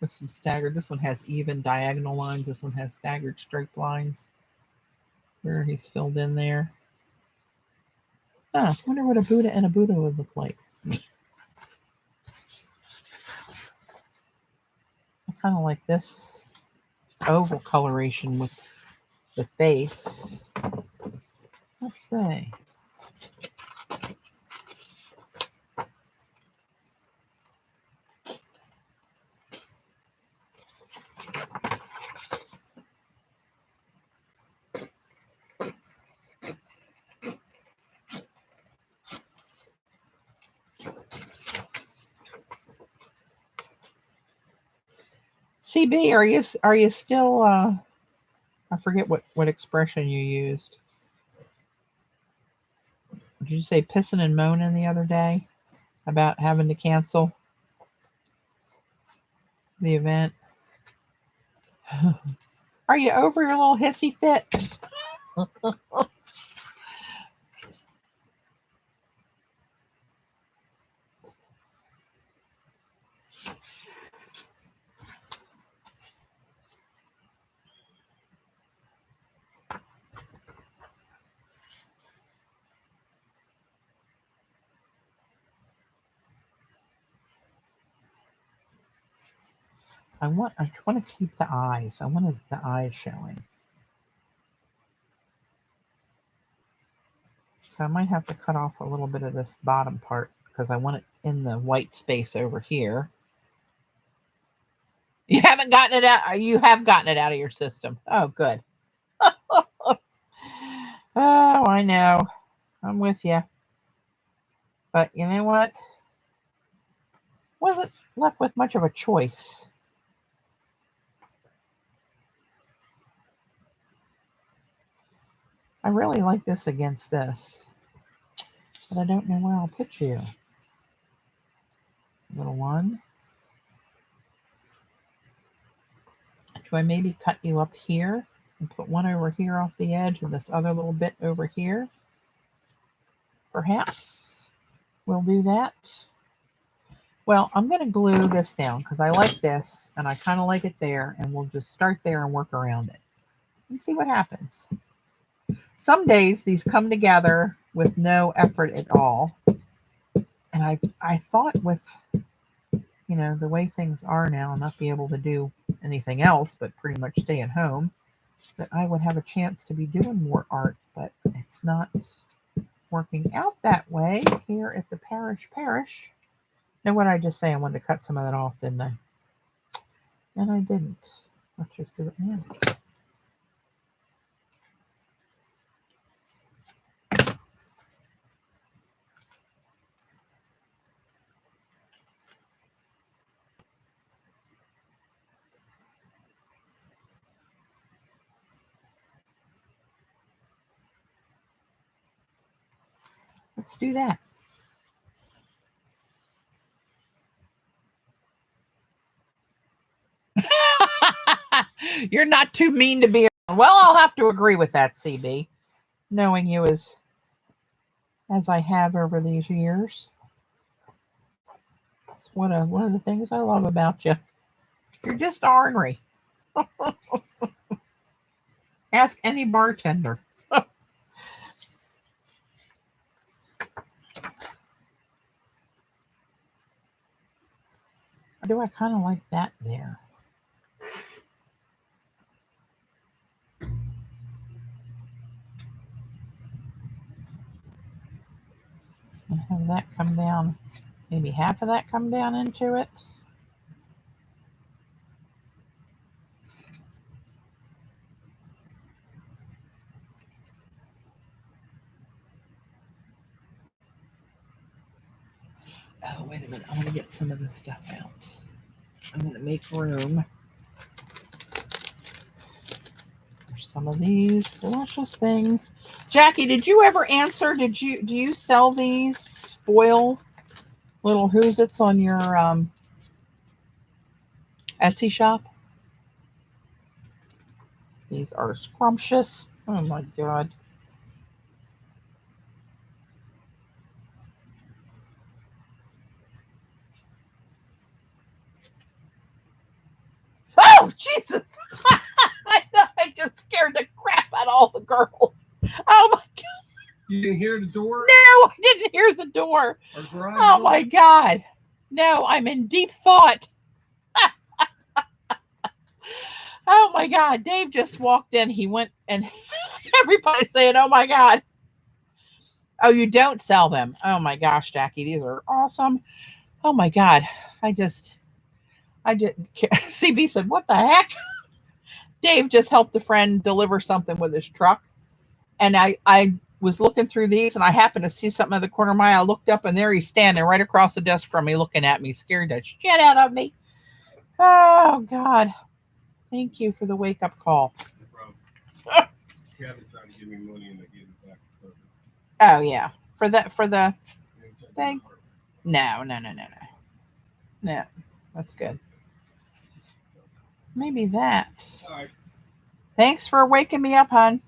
with some staggered. This one has even diagonal lines. This one has staggered straight lines where he's filled in there. I wonder what a Buddha and a Buddha would look like. I kind of like this oval coloration with the face. Let's see. CB, are you still I forget what expression you used. Did you say pissing and moaning the other day about having to cancel the event? Are you over your little hissy fit? I want to keep the eyes. I wanted the eyes showing. So I might have to cut off a little bit of this bottom part because I want it in the white space over here. You haven't gotten it out. You have gotten it out of your system. Oh, good. Oh, I know. I'm with you. But you know what? Wasn't left with much of a choice. I really like this against this, but I don't know where I'll put you. Little one. Do I maybe cut you up here and put one over here off the edge and this other little bit over here? Perhaps we'll do that. Well, I'm going to glue this down because I like this and I kind of like it there, and we'll just start there and work around it and see what happens. Some days these come together with no effort at all. And I thought with, you know, the way things are now, not be able to do anything else but pretty much stay at home, that I would have a chance to be doing more art, but it's not working out that way here at the Parish. Now, what did I just say? I wanted to cut some of that off, didn't I? And I didn't. Let's just do it now. Let's do that. You're not too mean to be around. Well, I'll have to agree with that, CB. Knowing you as I have over these years. It's one of the things I love about you. You're just ornery. Ask any bartender. Or do I kind of like that there? And have that come down, maybe half of that come down into it. Oh, wait a minute. I want to get some of this stuff out. I'm going to make room for some of these delicious things. Jackie, did you ever answer? Do you sell these foil little who's-its on your Etsy shop? These are scrumptious. Oh my God. Oh, Jesus. I just scared the crap out of all the girls. Oh my God. You didn't hear the door? No, I didn't hear the door. Oh my God. No, I'm in deep thought. Oh my God. Dave just walked in. He went and everybody's saying, oh my God. Oh, you don't sell them. Oh my gosh, Jackie. These are awesome. Oh my God. I just CB said, what the heck? Dave just helped a friend deliver something with his truck. And I was looking through these and I happened to see something in the corner of my eye. I looked up and there he's standing right across the desk from me looking at me, scared the shit out of me. Oh God. Thank you for the wake up call. Kevin tried to give me money and I gave it back to her. Oh yeah. For the thing? No. No. That's good. Maybe that. Right. Thanks for waking me up, hon.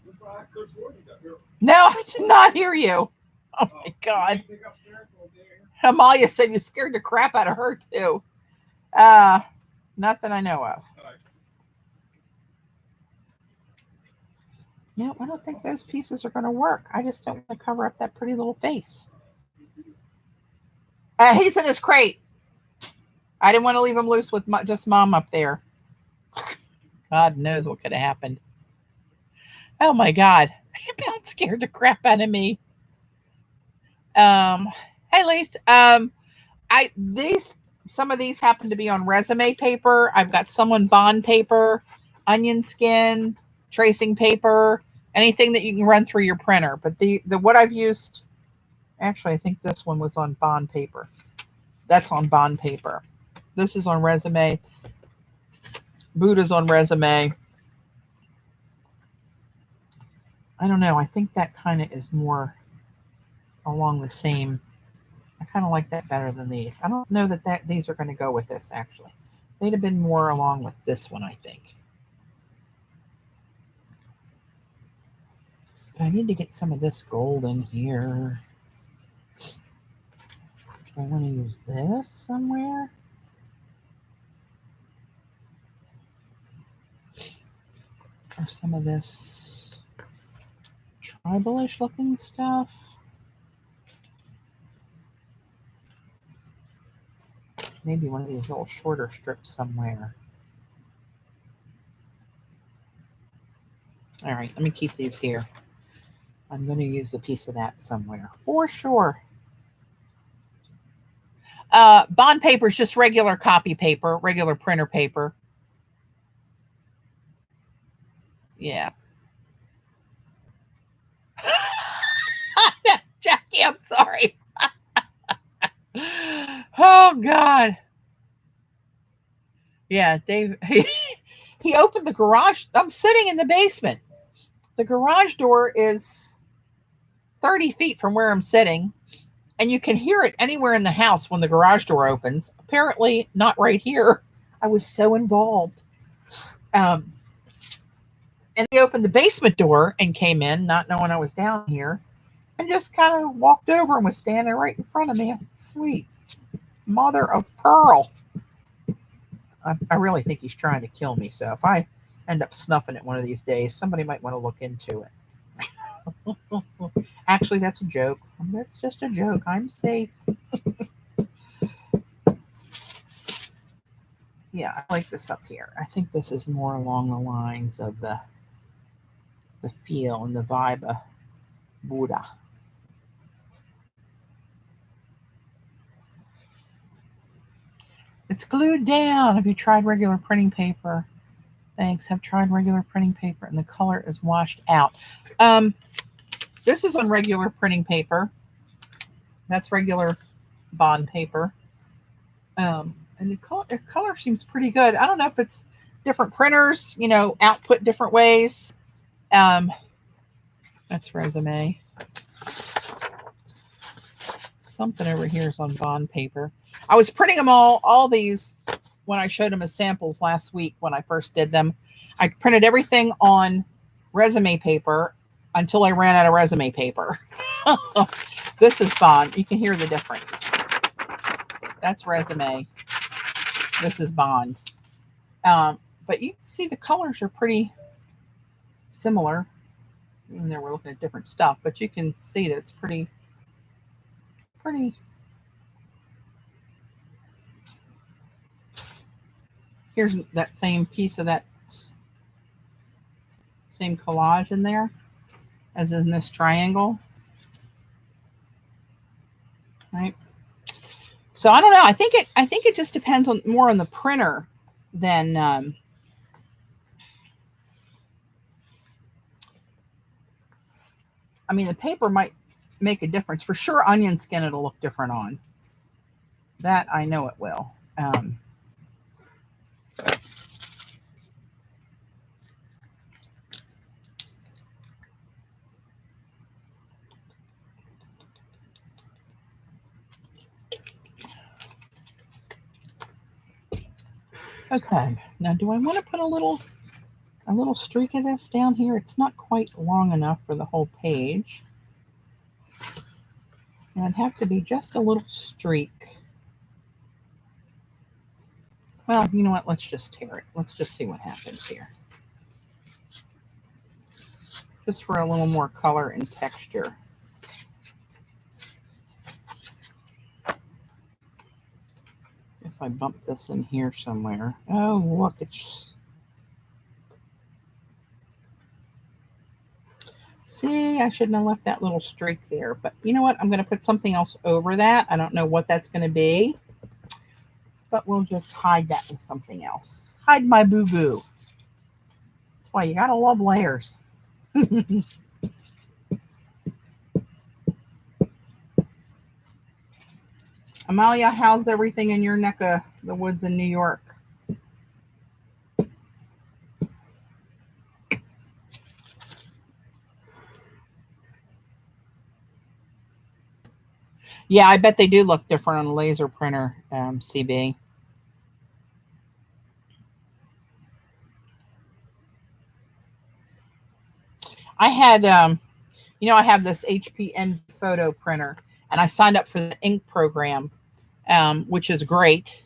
No, I did not hear you. Oh my God. Amalia said you scared the crap out of her too. Not that I know of. No, I don't think those pieces are going to work. I just don't want to cover up that pretty little face. He's in his crate. I didn't want to leave him loose with just Mom up there. God knows what could have happened. Oh my God. You about scared the crap out of me. Hey Lise. Some of these happen to be on resume paper. I've got some on bond paper, onion skin, tracing paper, anything that you can run through your printer. But the what I've used, actually, I think this one was on bond paper. That's on bond paper. This is on resume. Buddha's on resume. I don't know. I think that kind of is more along the same. I kind of like that better than these. I don't know that these are going to go with this, actually. They'd have been more along with this one, I think. But I need to get some of this gold in here. I want to use this somewhere. Or some of this tribal-ish looking stuff. Maybe one of these little shorter strips somewhere. All right, let me keep these here. I'm going to use a piece of that somewhere for sure. Bond paper is just regular copy paper, regular printer paper. Yeah. Jackie, I'm sorry. Oh, God. Yeah, Dave, he opened the garage. I'm sitting in the basement. The garage door is 30 feet from where I'm sitting, and you can hear it anywhere in the house when the garage door opens. Apparently not right here. I was so involved. And he opened the basement door and came in, not knowing I was down here, and just kind of walked over and was standing right in front of me. Sweet mother of pearl. I really think he's trying to kill me. So if I end up snuffing it one of these days, somebody might want to look into it. Actually, that's a joke. That's just a joke. I'm safe. Yeah, I like this up here. I think this is more along the lines of the feel and the vibe of Buddha. It's glued down. Have you tried regular printing paper? Thanks. Have tried regular printing paper and the color is washed out. This is on regular printing paper. That's regular bond paper. And the color seems pretty good. I don't know if it's different printers, you know, output different ways. That's resume. Something over here is on bond paper. I was printing them all these when I showed them as samples last week when I first did them. I printed everything on resume paper until I ran out of resume paper. This is bond. You can hear the difference. That's resume. This is bond. But you can see the colors are pretty similar. Even though we're looking at different stuff, but you can see that it's pretty. Here's that same piece of that same collage in there as in this triangle. Right. So I don't know. I think it just depends on more on the printer than I mean, the paper might make a difference. For sure, onion skin it'll look different on. That I know it will. Okay, now do I want to put a little streak of this down here? It's not quite long enough for the whole page. And it'd have to be just a little streak. Well, you know what? Let's just tear it. Let's just see what happens here. Just for a little more color and texture. If I bump this in here somewhere. Oh, look, it's... See, I shouldn't have left that little streak there. But you know what? I'm going to put something else over that. I don't know what that's going to be. But we'll just hide that with something else. Hide my boo-boo. That's why you got to love layers. Amalia, how's everything in your neck of the woods in New York? Yeah, I bet they do look different on a laser printer, CB. I had, you know, I have this HP Envy photo printer, and I signed up for the ink program which is great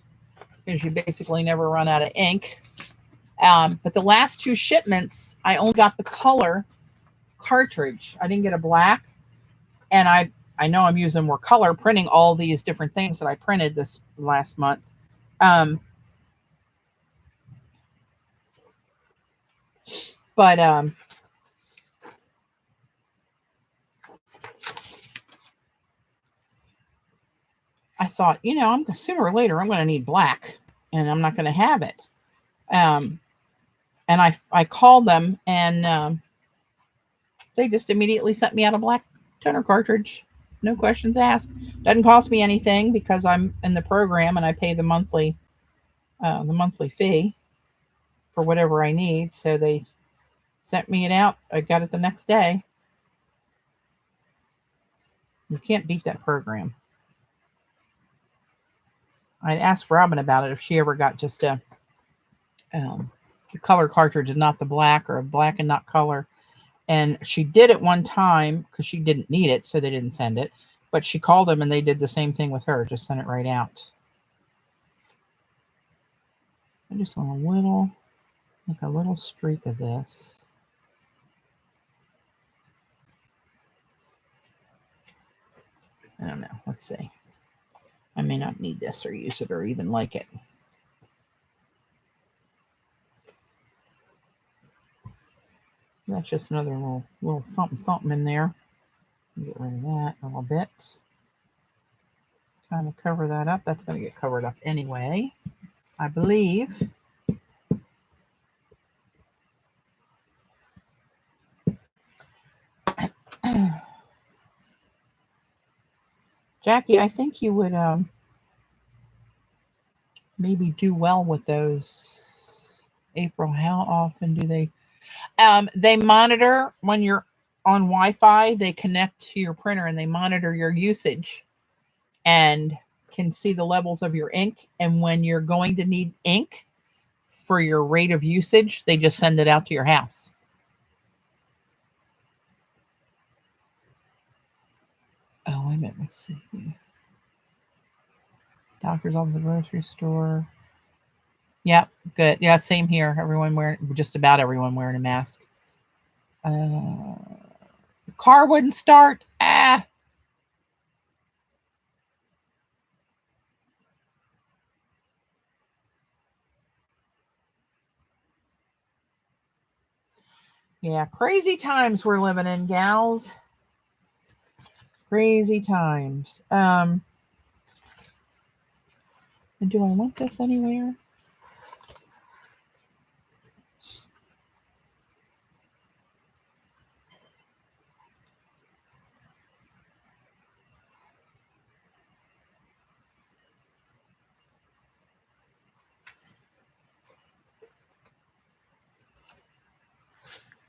because you basically never run out of ink. But the last 2 shipments, I only got the color cartridge. I didn't get a black. And I know I'm using more color printing all these different things that I printed this last month. But I thought, you know, I'm sooner or later I'm going to need black, and I'm not going to have it. And I called them, and they just immediately sent me out a black toner cartridge. No questions asked. Doesn't cost me anything because I'm in the program and I pay the monthly fee for whatever I need. So they sent me it out. I got it the next day. You can't beat that program. I'd asked Robin about it if she ever got just a color cartridge and not the black, or a black and not color. And she did it one time because she didn't need it, so they didn't send it. But she called them and they did the same thing with her, just sent it right out. I just want a little streak of this. I don't know. Let's see. I may not need this or use it or even like it. That's just another little thump in there. Get rid of that a little bit. Kind of cover that up. That's going to get covered up anyway, I believe. Jackie, I think you would maybe do well with those. April, how often do they? They monitor when you're on Wi-Fi. They connect to your printer and they monitor your usage and can see the levels of your ink. And when you're going to need ink for your rate of usage, they just send it out to your house. Oh, wait a minute. Let's see. Doctor's office, grocery store. Yep, good. Yeah, same here. Just about everyone wearing a mask. The car wouldn't start. Yeah, crazy times we're living in, gals. Crazy times. And do I want this anywhere?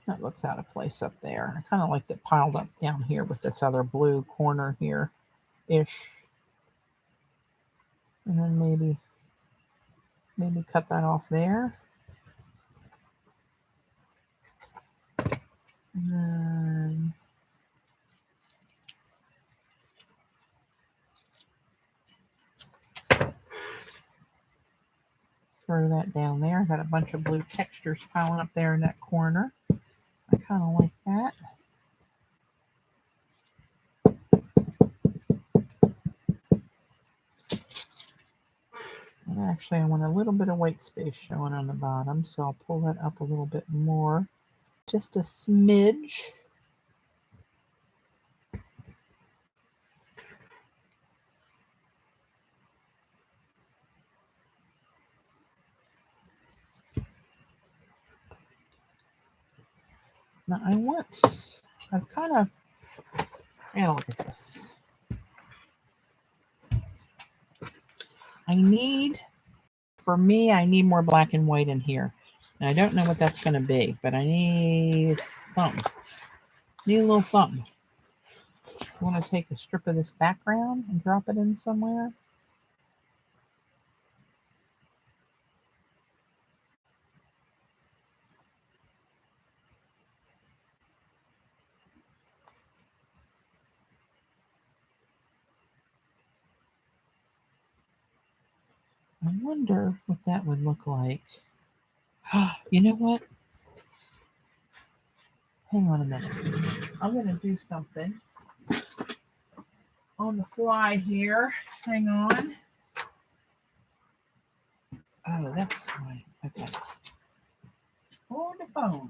That looks out of place up there. I kind of liked it piled up down here with this other blue corner here-ish. And then maybe cut that off there. And then throw that down there. I got a bunch of blue textures piling up there in that corner. I kind of like that. And actually, I want a little bit of white space showing on the bottom, so I'll pull that up a little bit more. Just a smidge. Now I've kind of, look at this. I need more black and white in here. And I don't know what that's going to be, but I need something. Need a little something. I want to take a strip of this background and drop it in somewhere. I wonder what that would look like. You know what? Hang on a minute. I'm going to do something on the fly here. Hang on. Oh, that's right. Okay. Hold the phone.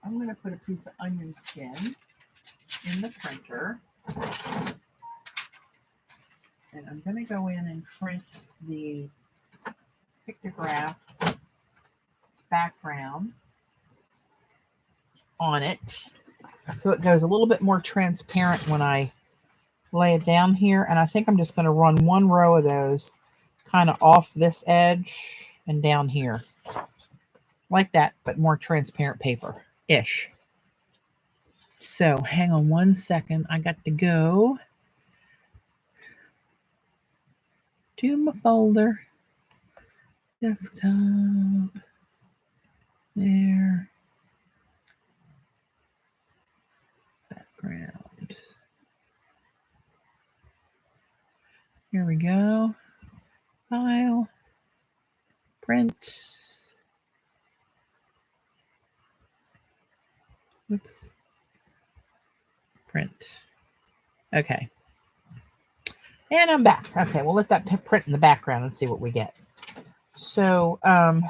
I'm going to put a piece of onion skin in the printer. And I'm going to go in and print the pictograph background on it. So it goes a little bit more transparent when I lay it down here. And I think I'm just going to run one row of those kind of off this edge and down here. Like that, but more transparent paper-ish. So hang on one second. I got to go to my folder. Desktop. There. Background. Here we go. File. Print. Oops. Print. Okay. And I'm back. Okay, we'll let that print in the background and see what we get. So, I'd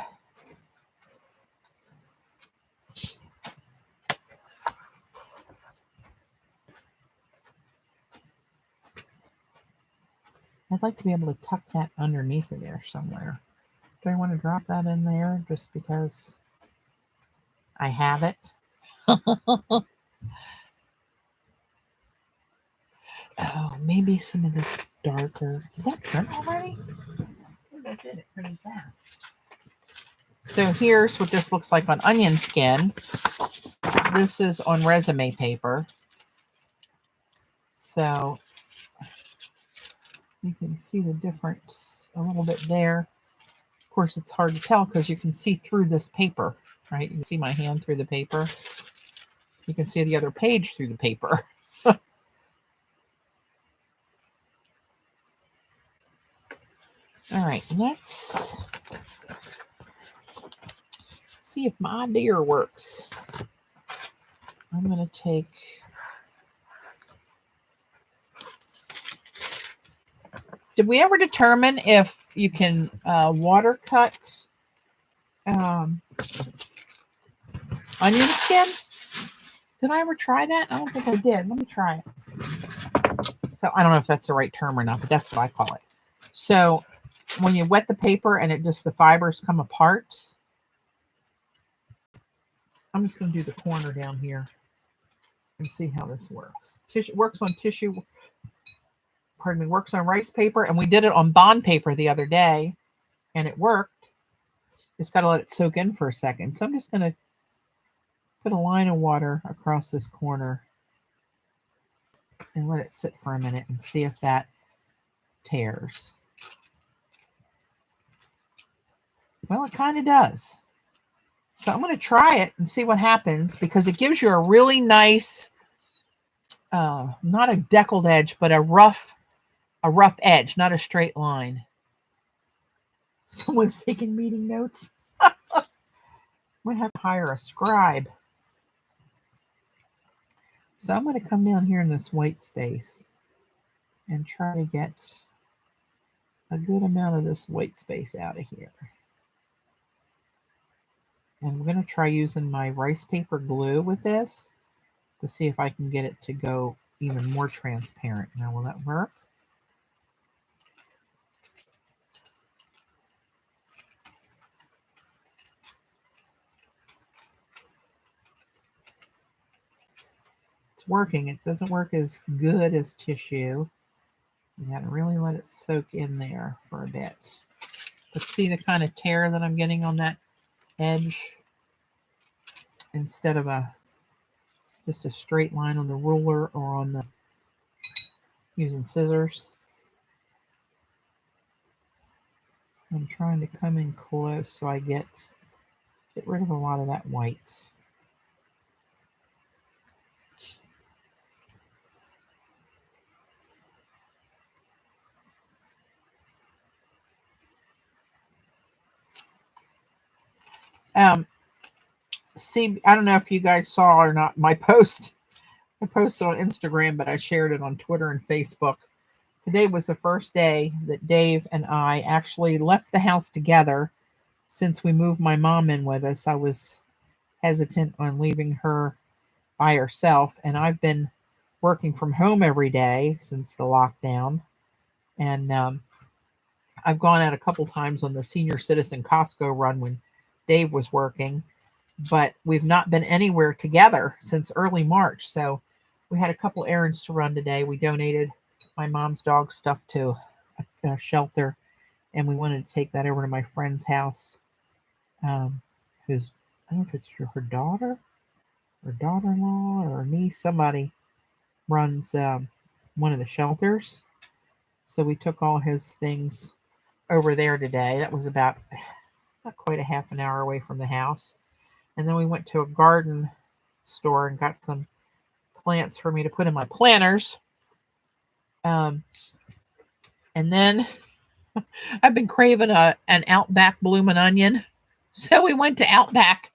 like to be able to tuck that underneath of there somewhere. Do I want to drop that in there just because I have it? Oh, maybe some of this darker. Did that print already? I did it pretty fast. So here's what this looks like on onion skin. This is on resume paper. So you can see the difference a little bit there. Of course, it's hard to tell because you can see through this paper, right? You can see my hand through the paper. You can see the other page through the paper. All right, let's see if my idea works. I'm going to take... Did we ever determine if you can water cut onion skin? Did I ever try that? I don't think I did. Let me try it. So I don't know if that's the right term or not, but that's what I call it. So when you wet the paper and the fibers come apart, I'm just going to do the corner down here and see how this works. Works on tissue. Pardon me. Works on rice paper, and we did it on bond paper the other day, and it worked. Just got to let it soak in for a second. So I'm just going to put a line of water across this corner and let it sit for a minute and see if that tears. Well, it kind of does. So I'm going to try it and see what happens because it gives you a really nice, not a deckled edge, but a rough edge, not a straight line. Someone's taking meeting notes. I'm going to have to hire a scribe. So I'm going to come down here in this white space and try to get a good amount of this white space out of here. And I'm going to try using my rice paper glue with this to see if I can get it to go even more transparent. Now, will that work? It's working. It doesn't work as good as tissue. You got to really let it soak in there for a bit. But see the kind of tear that I'm getting on that edge instead of just a straight line on the ruler or on the using scissors. I'm trying to come in close so I get rid of a lot of that white. See, I don't know if you guys saw or not my post. I posted on Instagram, but I shared it on Twitter and Facebook. Today was the first day that Dave and I actually left the house together since we moved my mom in with us. I was hesitant on leaving her by herself, and I've been working from home every day since the lockdown. And I've gone out a couple times on the senior citizen Costco run when Dave was working, but we've not been anywhere together since early March. So we had a couple errands to run today. We donated my mom's dog stuff to a shelter, and we wanted to take that over to my friend's house, who's, I don't know if it's her daughter or daughter-in-law or niece, somebody runs one of the shelters. So we took all his things over there today. That was about not quite a half an hour away from the house. And then we went to a garden store and got some plants for me to put in my planters. And then I've been craving an Outback bloomin' onion. So we went to Outback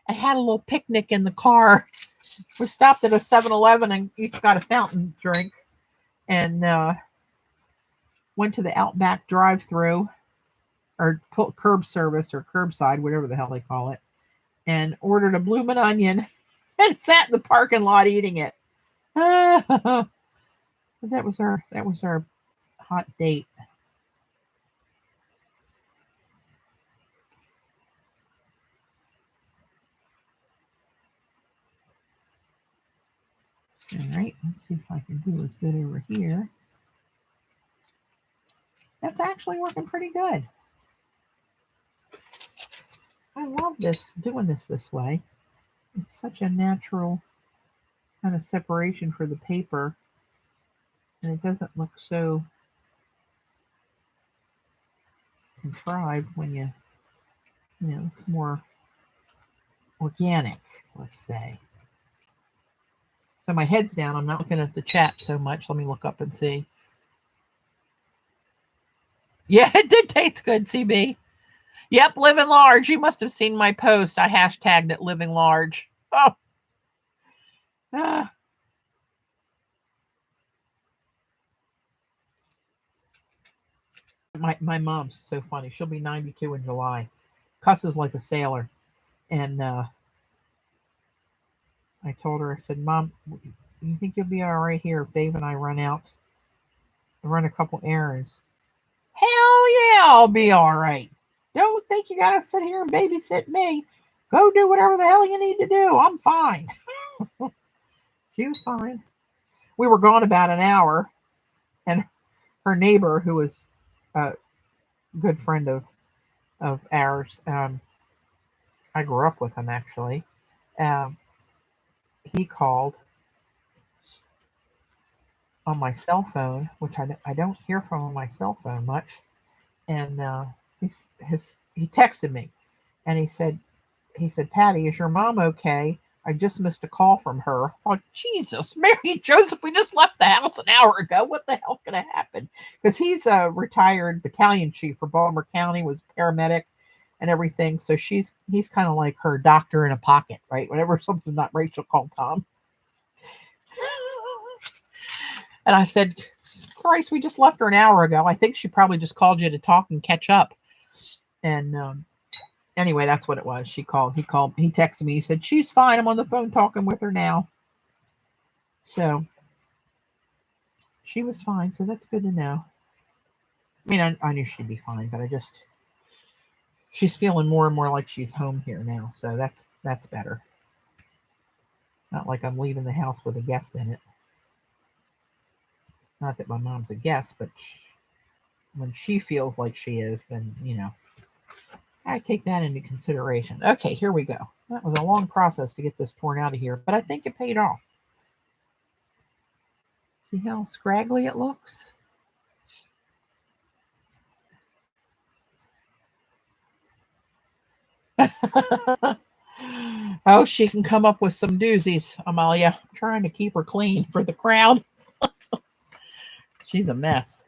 and had a little picnic in the car. We stopped at a 7-Eleven and each got a fountain drink, and went to the Outback drive-through or curb service or curbside, whatever the hell they call it, and ordered a bloomin' onion and sat in the parking lot eating it. That was our hot date. All right, let's see if I can do as good over here. That's actually working pretty good. I love this, doing this way. It's such a natural kind of separation for the paper, and it doesn't look so contrived when you know, it's more organic, let's say. So my head's down. I'm not looking at the chat so much. Let me look up and see. Yeah, it did taste good, CB. Yep, living large. You must have seen my post. I hashtagged it living large. Oh. My mom's so funny. She'll be 92 in July. Cusses like a sailor. And I told her, I said, Mom, you think you'll be all right here if Dave and I run out and run a couple errands? Hell yeah, I'll be all right. Don't think you got to sit here and babysit me. Go do whatever the hell you need to do. I'm fine. She was fine. We were gone about an hour, and her neighbor, who was a good friend of ours, I grew up with him actually. He called on my cell phone, which I don't hear from on my cell phone much, and he texted me, and he said, Patty, is your mom okay? I just missed a call from her. I thought, Jesus, Mary Joseph, we just left the house an hour ago. What the hell could have happened? Because he's a retired battalion chief for Baltimore County, was paramedic and everything. So he's kind of like her doctor in a pocket, right? Whenever something's not right, she'll call Tom. And I said, Christ, we just left her an hour ago. I think she probably just called you to talk and catch up. And anyway, that's what it was. He texted me. He said, she's fine. I'm on the phone talking with her now. So she was fine. So that's good to know. I mean, I knew she'd be fine, but she's feeling more and more like she's home here now. So that's better. Not like I'm leaving the house with a guest in it. Not that my mom's a guest, but when she feels like she is, then, you know, I take that into consideration. Okay, here we go. That was a long process to get this torn out of here, but I think it paid off. See how scraggly it looks? Oh, she can come up with some doozies, Amalia. I'm trying to keep her clean for the crowd. She's a mess.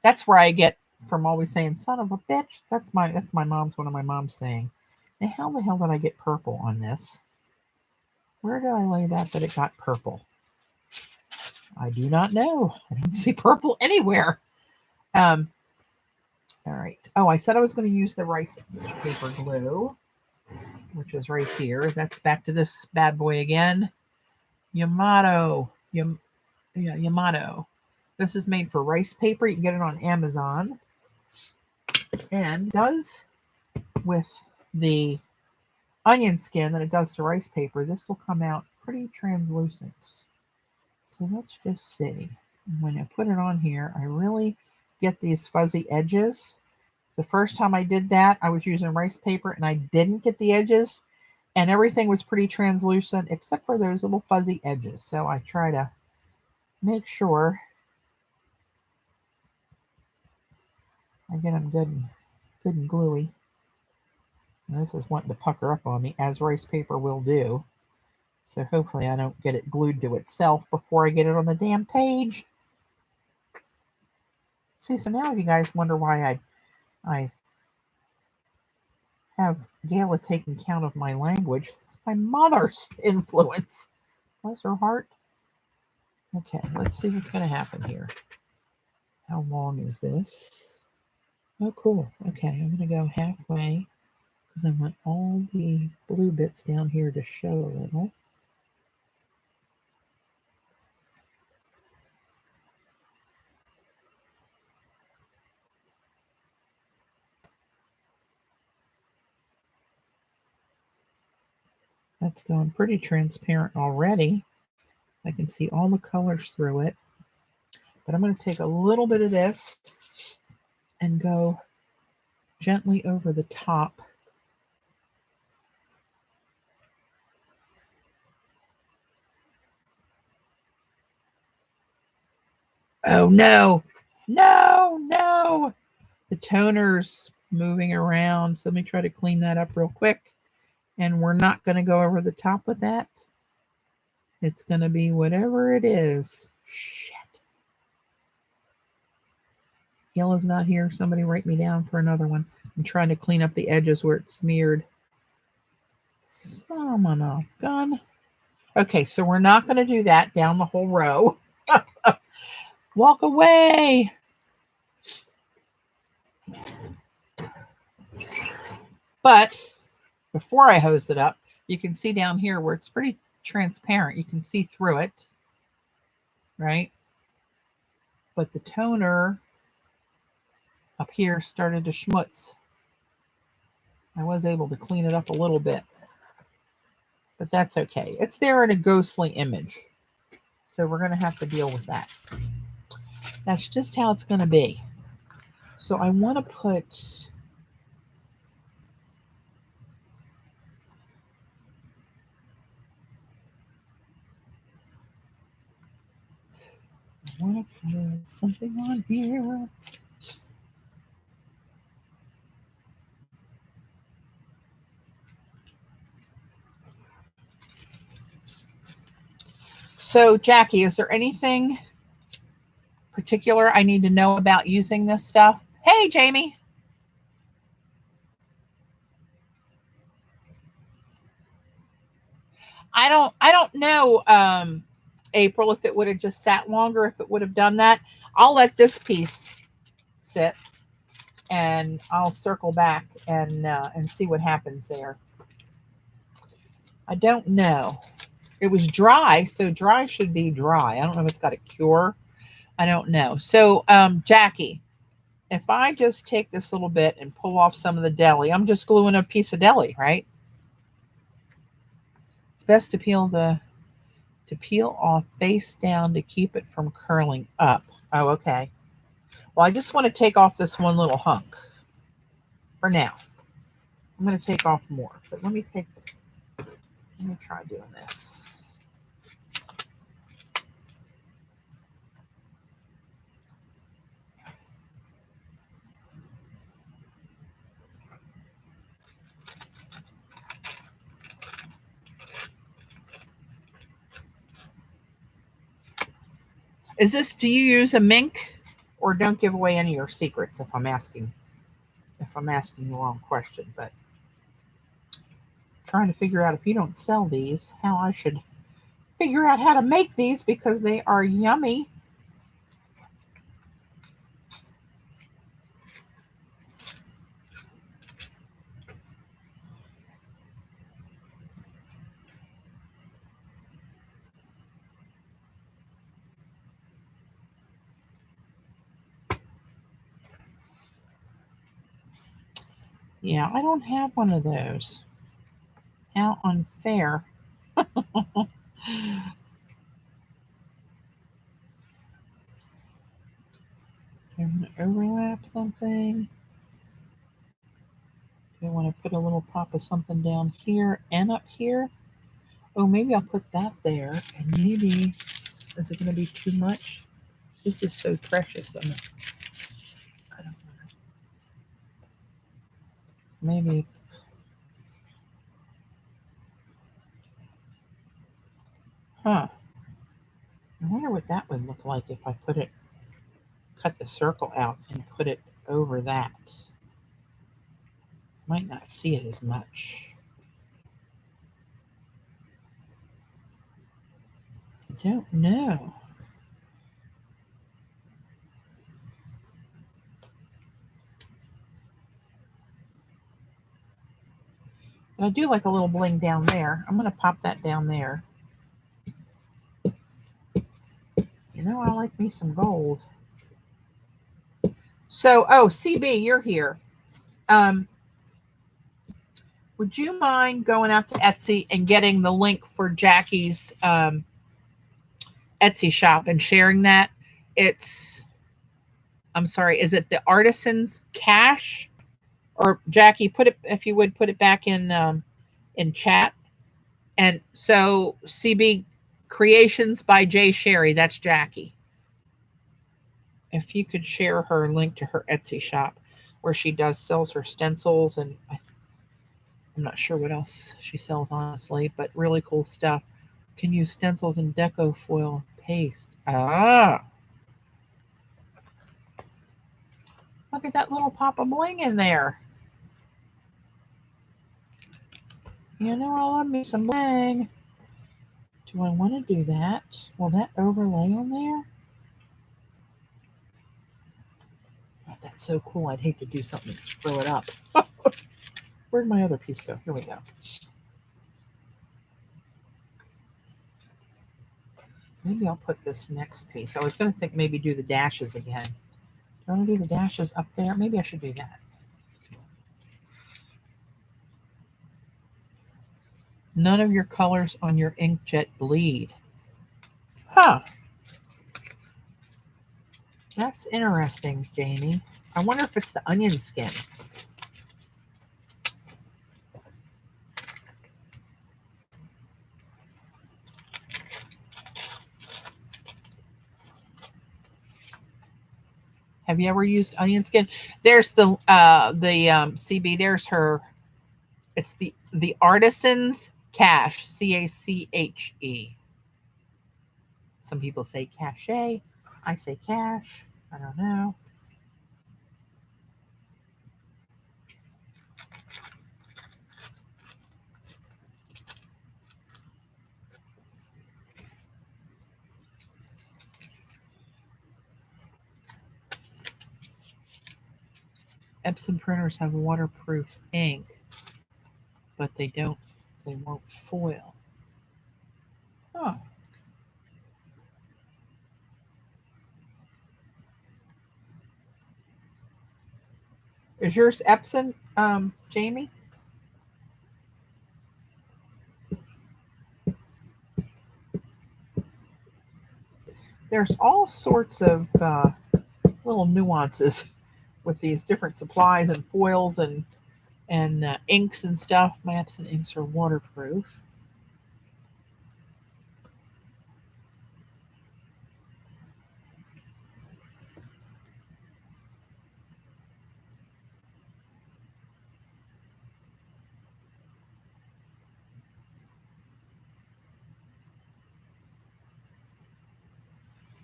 That's where I get from always saying "son of a bitch." That's my mom's, one of my mom's saying. Now, how the hell did I get purple on this? Where did I lay that it got purple? I do not know. I don't see purple anywhere. All right. Oh, I said I was going to use the rice paper glue, which is right here. That's back to this bad boy again. Yamato. Yamato. This is made for rice paper. You can get it on Amazon. And does with the onion skin that it does to rice paper, this will come out pretty translucent. So let's just see. When I put it on here, I really get these fuzzy edges. The first time I did that, I was using rice paper and I didn't get the edges, and everything was pretty translucent except for those little fuzzy edges. So I try to make sure I get them good and gluey. And this is wanting to pucker up on me, as rice paper will do. So hopefully I don't get it glued to itself before I get it on the damn page. See, so now if you guys wonder why I have Gayla taking count of my language, it's my mother's influence. Bless her heart. Okay, let's see what's going to happen here. How long is this? Oh, cool. Okay, I'm going to go halfway because I want all the blue bits down here to show a little. That's going pretty transparent already. I can see all the colors through it. But I'm going to take a little bit of this and go gently over the top. Oh, no. No, no. The toner's moving around. So let me try to clean that up real quick. And we're not going to go over the top with that. It's going to be whatever it is. Shit. Yellow's not here. Somebody write me down for another one. I'm trying to clean up the edges where it's smeared. Son of a gun. Okay, so we're not going to do that down the whole row. Walk away. But before I hosed it up, you can see down here where it's pretty transparent. You can see through it, right? But the toner up here started to schmutz. I was able to clean it up a little bit, but that's okay. It's there in a ghostly image. So we're going to have to deal with that. That's just how it's going to be. So I want to put something on here. So, Jackie, is there anything particular I need to know about using this stuff? Hey, Jamie. I don't know, April, if it would have just sat longer, if it would have done that. I'll let this piece sit and I'll circle back and see what happens there. I don't know. It was dry, so dry should be dry. I don't know if it's got a cure. I don't know. So, Jackie, if I just take this little bit and pull off some of the deli, I'm just gluing a piece of deli, right? It's best to peel off face down to keep it from curling up. Oh, okay. Well, I just want to take off this one little hunk for now. I'm going to take off more, but let me try doing this. Do you use a mink or don't give away any of your secrets if I'm asking the wrong question. But trying to figure out, if you don't sell these, how I should figure out how to make these, because they are yummy. Yeah, I don't have one of those. How unfair. I'm going to overlap something. I want to put a little pop of something down here and up here. Oh, maybe I'll put that there. And maybe, is it going to be too much? This is so precious. I don't know. Maybe. Huh. I wonder what that would look like if I cut the circle out and put it over that. Might not see it as much. I don't know. But I do like a little bling down there. I'm going to pop that down there. You know, I like me some gold. So, oh, CB, you're here. Would you mind going out to Etsy and getting the link for Jackie's Etsy shop and sharing that? I'm sorry, is it the Artisan's Cash? Or Jackie, put it, if you would, put it back in chat. And so CB Creations by Jay Sherry, that's Jackie. If you could share her link to her Etsy shop where she sells her stencils, and I'm not sure what else she sells, honestly, but really cool stuff. Can use stencils and deco foil paste. Ah, look at that little pop of bling in there. You know, I love me some bling. Do I want to do that? Will that overlay on there? Oh, that's so cool. I'd hate to do something to screw it up. Where'd my other piece go? Here we go. Maybe I'll put this next piece. I was going to think maybe do the dashes again. Do I want to do the dashes up there? Maybe I should do that. None of your colors on your inkjet bleed. Huh. That's interesting, Jamie. I wonder if it's the onion skin. Have you ever used onion skin? There's the CB. There's her. It's the Artisan's Cash, CACHE. Some people say cachet. I say cash. I don't know. Epson printers have waterproof ink, but they won't foil. Huh. Is yours Epson, Jamie? There's all sorts of little nuances with these different supplies and foils and inks and stuff. My Epson inks are waterproof.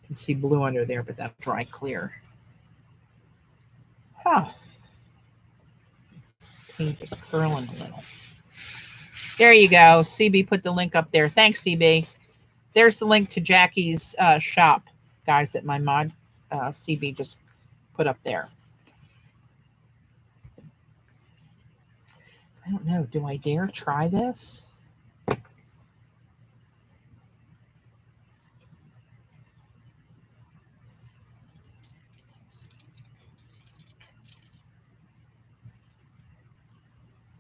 You can see blue under there, but that's dry clear. Ah, paint is curling a little. There you go. CB put the link up there. Thanks, CB. There's the link to Jackie's shop, guys, that my mod CB just put up there. I don't know. Do I dare try this? I'm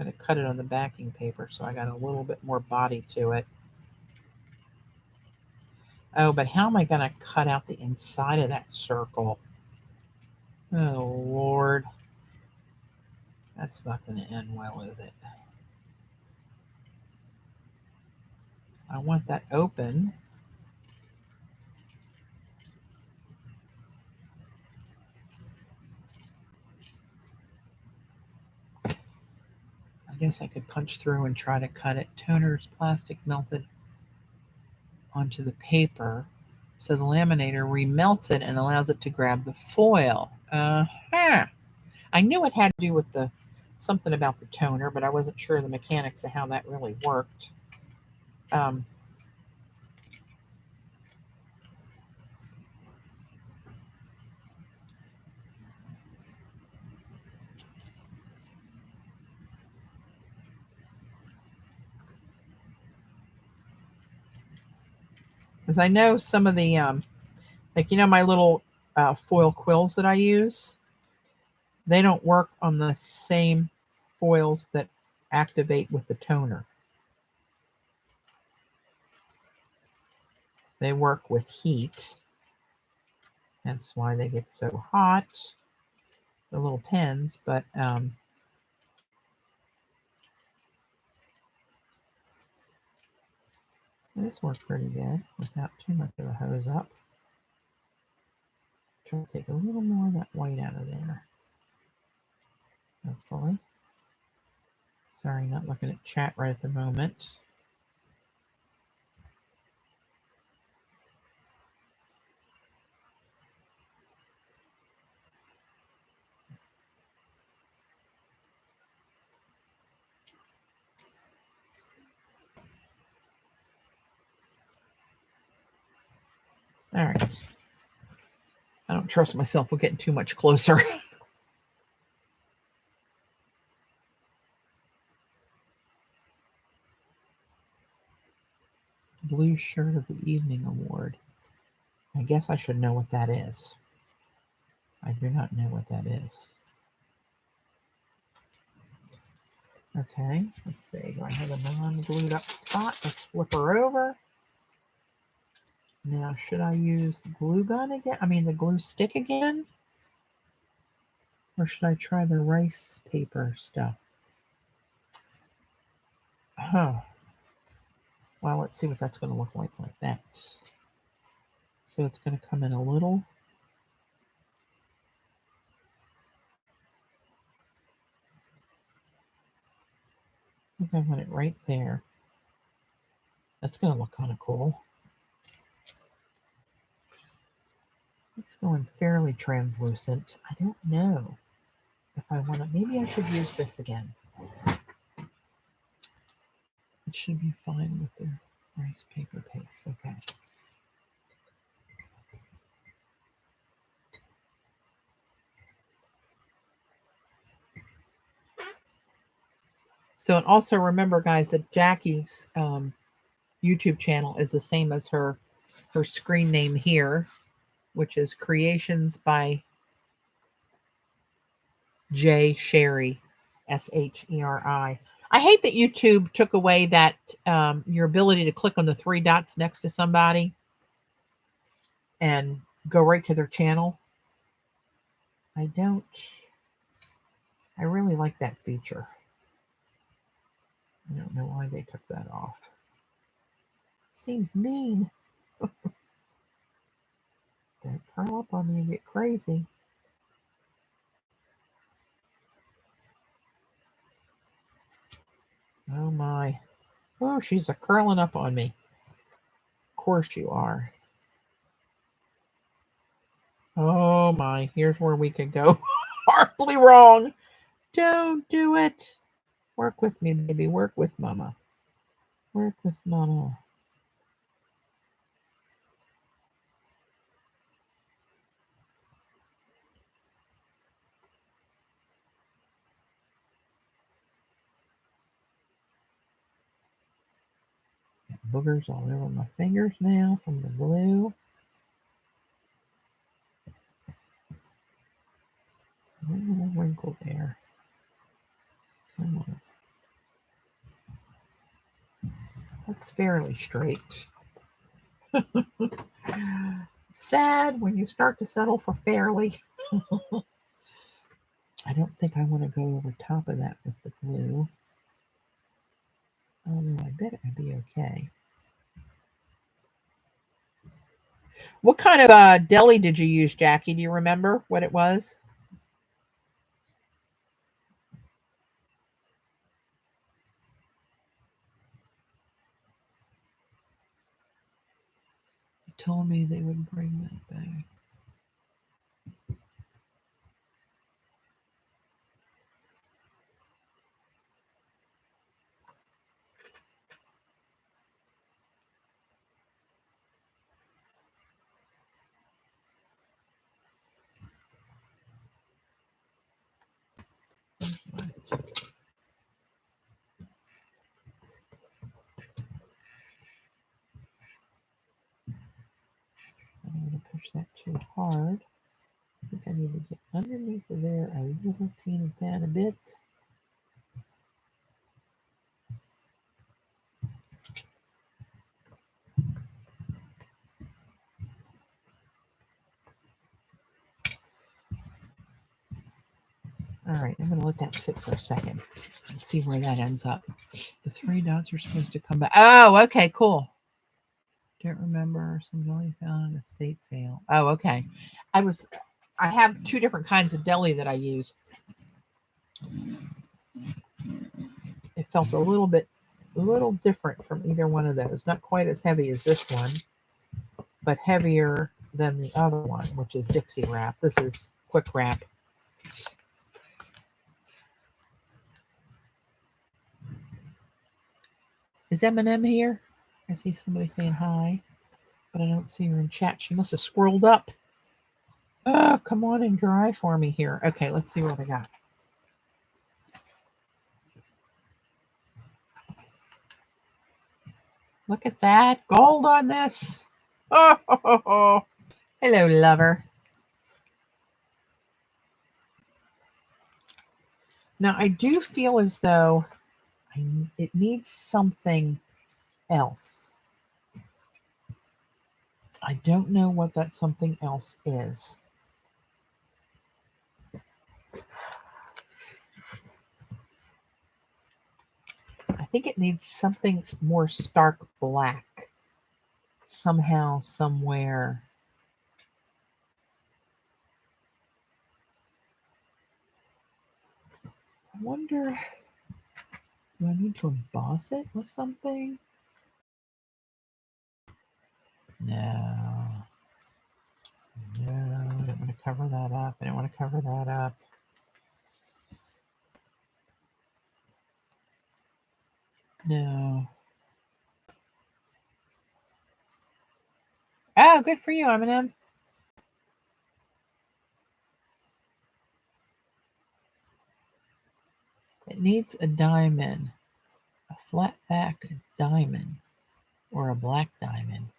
going to cut it on the backing paper so I got a little bit more body to it. Oh, but how am I going to cut out the inside of that circle? Oh, Lord. That's not going to end well, is it? I want that open. I guess I could punch through and try to cut it. Toner's plastic melted onto the paper, so the laminator remelts it and allows it to grab the foil. I knew it had to do with the something about the toner, but I wasn't sure the mechanics of how that really worked. Because I know some of the, like, you know, my little foil quills that I use, they don't work on the same foils that activate with the toner. They work with heat. That's why they get so hot, the little pens. But this worked pretty good without too much of a hose up. Try to take a little more of that white out of there. Hopefully. Sorry, not looking at chat right at the moment. All right. I don't trust myself with getting too much closer. Blue Shirt of the Evening Award. I guess I should know what that is. I do not know what that is. Okay, let's see. Do I have a non-glued up spot? Let's flip her over. Now, should I use the glue gun again? I mean, the glue stick again? Or should I try the rice paper stuff? Oh. Well, let's see what that's going to look like that. So it's going to come in a little. I think I want it right there. That's going to look kind of cool. It's going fairly translucent. I don't know if I want to. Maybe I should use this again. It should be fine with the rice paper paste. Okay. So, and also remember, guys, that Jackie's YouTube channel is the same as her screen name here, which is Creations by J. Sherry, Sheri. I hate that YouTube took away that your ability to click on the 3 dots next to somebody and go right to their channel. I really like that feature. I don't know why they took that off. Seems mean. Don't curl up on me and get crazy. Oh my. Oh, she's a curling up on me. Of course you are. Oh my. Here's where we could go horribly wrong. Don't do it. Work with me, baby. Work with mama. Work with mama. Got boogers all over my fingers now from the glue. A little wrinkle there. Come on. That's fairly straight. Sad when you start to settle for fairly. I don't think I want to go over top of that with the glue. Although I bet I'd be okay. What kind of deli did you use, Jackie? Do you remember what it was? You told me they would bring that back. I don't want to push that too hard. I think I need to get underneath of there a little teeny tiny bit. All right, I'm going to let that sit for a second and see where that ends up. The 3 dots are supposed to come back. Oh, okay, cool. Don't remember some deli found at a state sale. Oh, okay. I have 2 different kinds of deli that I use. It felt a little different from either one of those. Not quite as heavy as this one, but heavier than the other one, which is Dixie wrap. This is quick wrap. Is Eminem here? I see somebody saying hi, but I don't see her in chat. She must have scrolled up. Oh, come on and dry for me here. Okay, let's see what I got. Look at that. Gold on this. Oh. Hello, lover. Now, I do feel as though it needs something else. I don't know what that something else is. I think it needs something more stark black. Somehow, somewhere. I wonder, do I need to emboss it with something? No. No, I don't want to cover that up. I don't want to cover that up. No. Oh, good for you, Eminem. It needs a diamond, a flat back diamond, or a black diamond.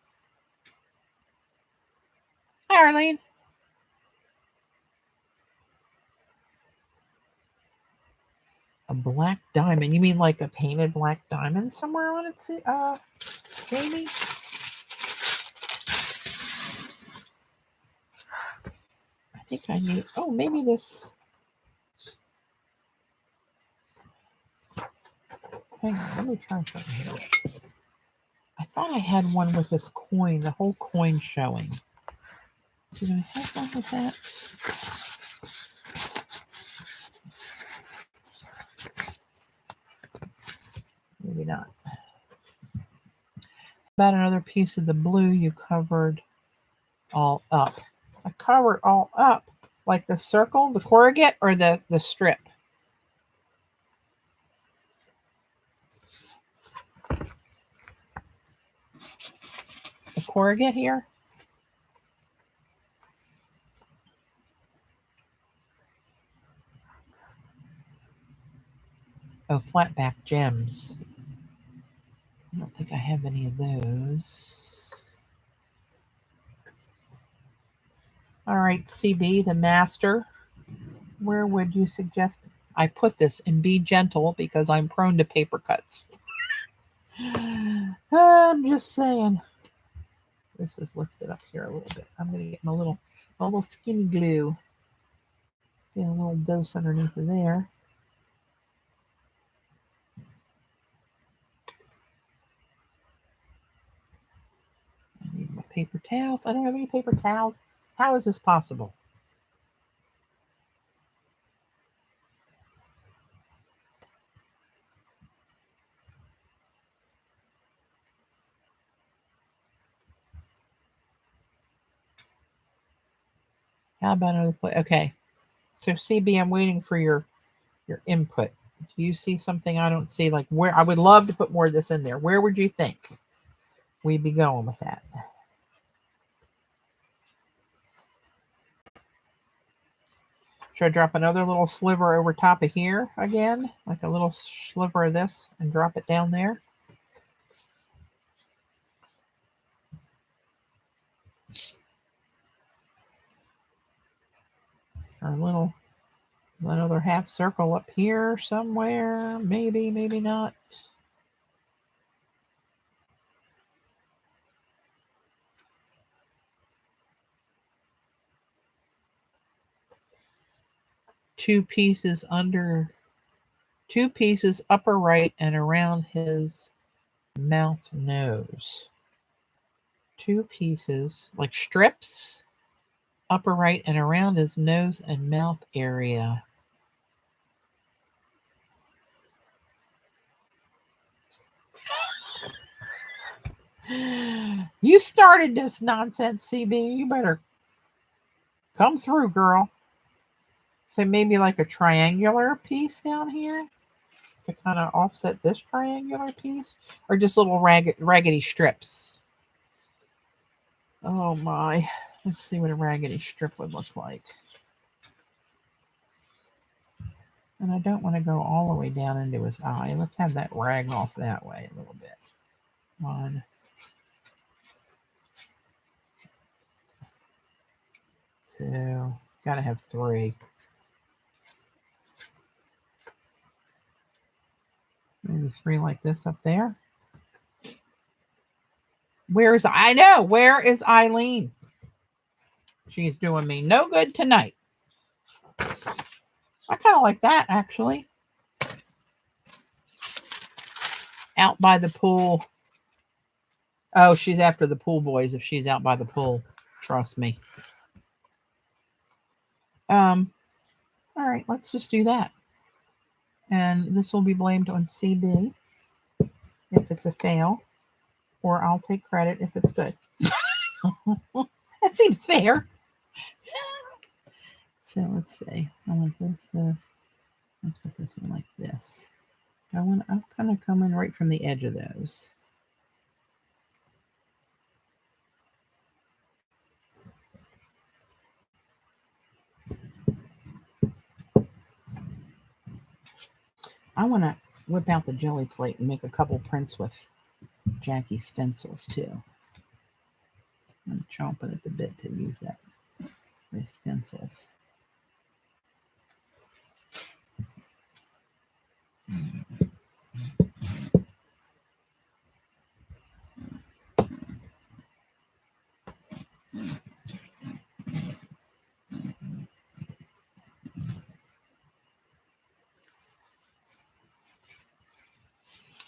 Hi, Arlene. A black diamond? You mean like a painted black diamond somewhere on it, Jamie? I think I need. Oh, maybe this. Hang on, let me try something here. I thought I had one with this coin, the whole coin showing. Did I have one with that? Maybe not. About another piece of the blue you covered all up. I covered all up, Like the circle, the corrugate, or the strip? The corrugate here? Oh, flat back gems. I don't think I have any of those. All right, CB, the master. Where would you suggest I put this and be gentle because I'm prone to paper cuts? I'm just saying. This is lifted up here a little bit. I'm going to get my little skinny glue. Get a little dose underneath of there. I need my paper towels. I don't have any paper towels. How is this possible? How about another place? Okay. So CB, I'm waiting for your input. Do you see something I don't see? Like where I would love to put more of this in there. Where would you think we'd be going with that? Should I drop another little sliver over top of here again? Like a little sliver of this and drop it down there? Or a little, another half circle up here somewhere. Maybe, maybe not. Two pieces upper right and around his mouth nose. Two pieces, like strips, upper right and around his nose and mouth area. You started this nonsense, CB. You better come through, girl. So maybe like a triangular piece down here to kind of offset this triangular piece, or just little raggedy strips. Oh my. Let's see what a raggedy strip would look like. And I don't want to go all the way down into his eye. Let's have that rag off that way a little bit. 1, 2, gotta have 3. Maybe 3 like this up there. Where is Eileen? She's doing me no good tonight. I kind of like that, actually. Out by the pool. Oh, she's after the pool boys if she's out by the pool. Trust me. All right, let's just do that. And this will be blamed on CB if it's a fail, or I'll take credit if it's good. That seems fair. So let's see. I want this. Let's put this one like this. I'm kind of coming right from the edge of those. I want to whip out the jelly plate and make a couple prints with Jackie stencils too. I'm chomping at the bit to use that with stencils.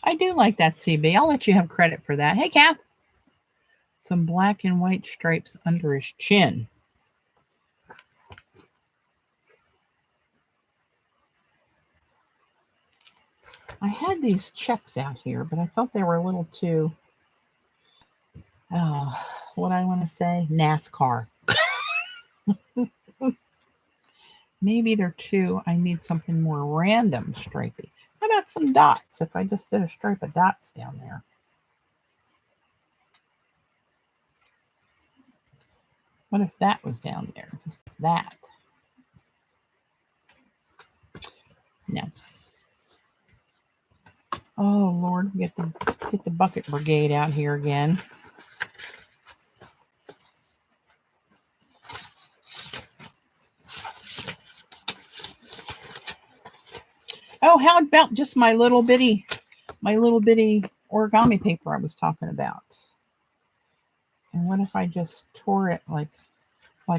I do like that, CB. I'll let you have credit for that. Hey, Kath. Some black and white stripes under his chin. I had these checks out here, but I thought they were a little too, what I want to say, NASCAR. maybe they're too, I need something more random stripey. How about some dots? If I just did a stripe of dots down there. What if that was down there? Just that. No. Oh Lord, get the bucket brigade out here again. Oh, how about just my little bitty origami paper I was talking about? And what if I just tore it like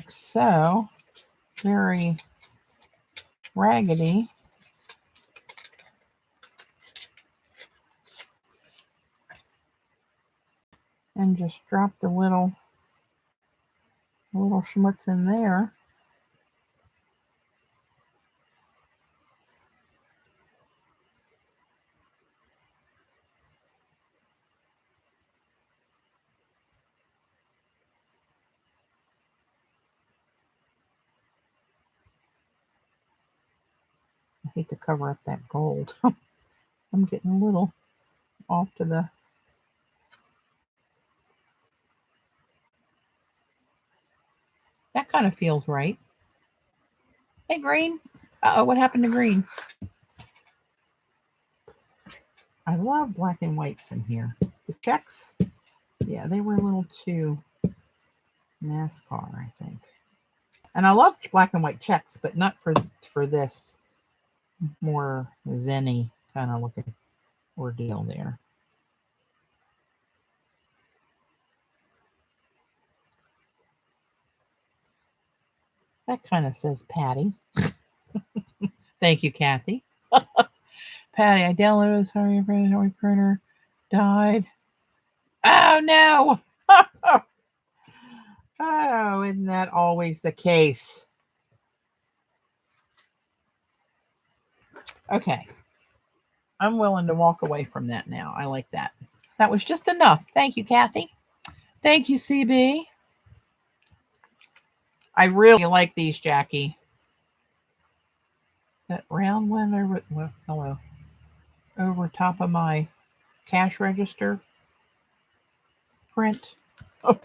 so, very raggedy. And just dropped a little schmutz in there. I hate to cover up that gold. I'm getting a little off to the... That kind of feels right. Hey, green. Uh-oh, what happened to green? I love black and whites in here. The checks, yeah, they were a little too NASCAR, I think. And I love black and white checks, but not for this more zen-y kind of looking ordeal there. That kind of says Patty. Thank you, Kathy. Patty, I downloaded a sorry printer. Died. Oh no! Oh, isn't that always the case? Okay. I'm willing to walk away from that now. I like that. That was just enough. Thank you, Kathy. Thank you, CB. I really like these, Jackie. That round one over, well, hello, over top of my cash register print. I'm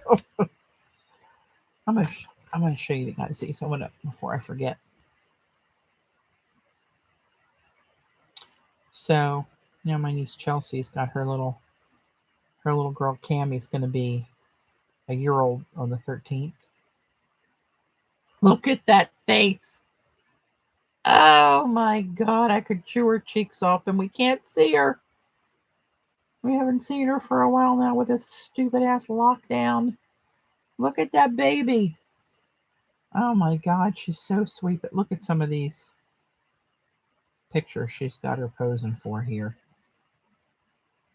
gonna show you guys these. I want to, before I forget. So, you know, my niece Chelsea's got her little girl Cammie's going to be a year old on the 13th. Look at that face. Oh my God, I could chew her cheeks off and we can't see her. We haven't seen her for a while now with this stupid ass lockdown. Look at that baby. Oh my God, she's so sweet. But look at some of these pictures she's got her posing for here.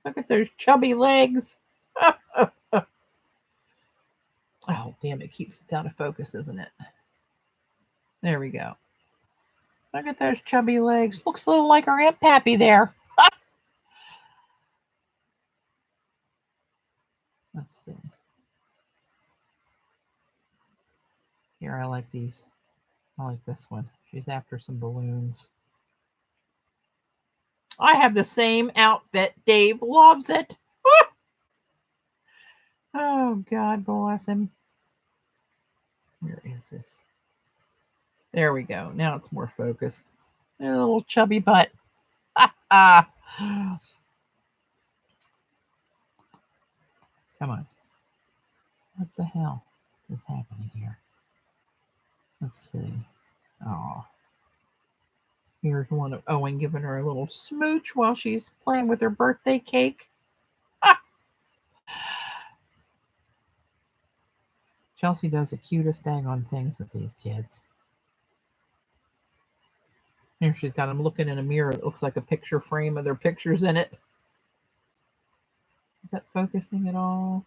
Look at those chubby legs. Oh, damn, it keeps it out of focus, isn't it? There we go. Look at those chubby legs. Looks a little like her Aunt Pappy there. Let's see. Here, I like these. I like this one. She's after some balloons. I have the same outfit. Dave loves it. Oh, God bless him. Where is this? There we go. Now it's more focused. A little chubby butt. Come on. What the hell is happening here? Let's see. Oh. Here's one of Owen giving her a little smooch while she's playing with her birthday cake. Chelsea does the cutest daggone things with these kids. Here she's got them looking in a mirror. It looks like a picture frame of their pictures in it. Is that focusing at all?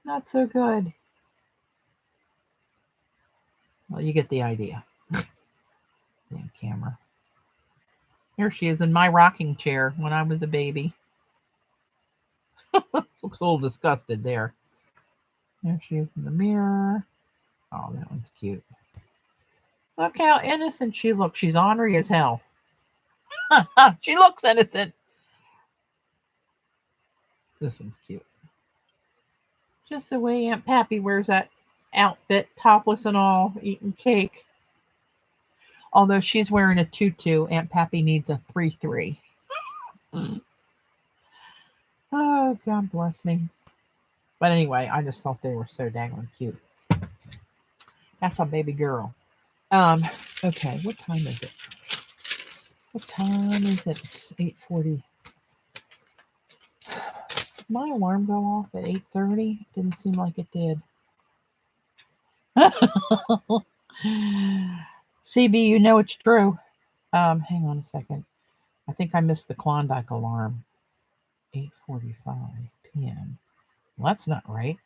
Not so good. Well, you get the idea. Damn camera. Here she is in my rocking chair when I was a baby. Looks a little disgusted there. There she is in the mirror. Oh, that one's cute. Look how innocent she looks. She's ornery as hell. She looks innocent. This one's cute. Just the way Aunt Pappy wears that outfit, topless and all, eating cake. Although she's wearing a tutu, Aunt Pappy needs a 3-3. Oh, God bless me. But anyway, I just thought they were so dang cute. That's a baby girl. Okay, what time is it? What time is it? It's 8:40. Did my alarm go off at 8:30? Didn't seem like it did. CB, you know it's true. Hang on a second. I think I missed the Klondike alarm. 8:45 p.m. Well, that's not right.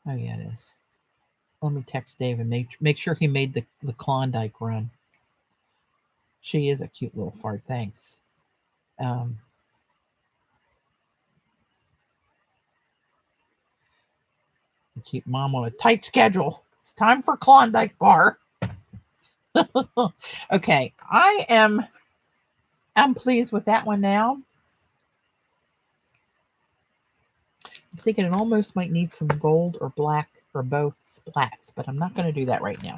Oh, yeah, it is. Let me text Dave and make sure he made the Klondike run. She is a cute little fart. Thanks. Keep Mom on a tight schedule. It's time for Klondike bar. Okay, I'm pleased with that one now. I'm thinking it almost might need some gold or black or both splats, but I'm not going to do that right now.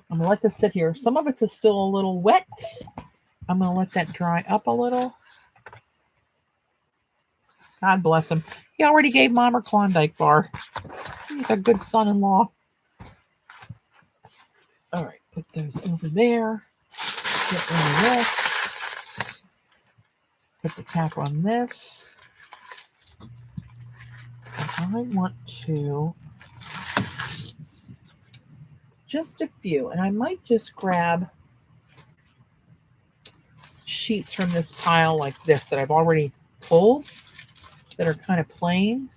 I'm going to let this sit here. Some of it's still a little wet. I'm going to let that dry up a little. God bless him. He already gave Mom her Klondike bar. He's a good son-in-law. All right, put those over there. Get rid of this. Put the cap on this. And I want to just a few, and I might just grab sheets from this pile like this that I've already pulled that are kind of plain.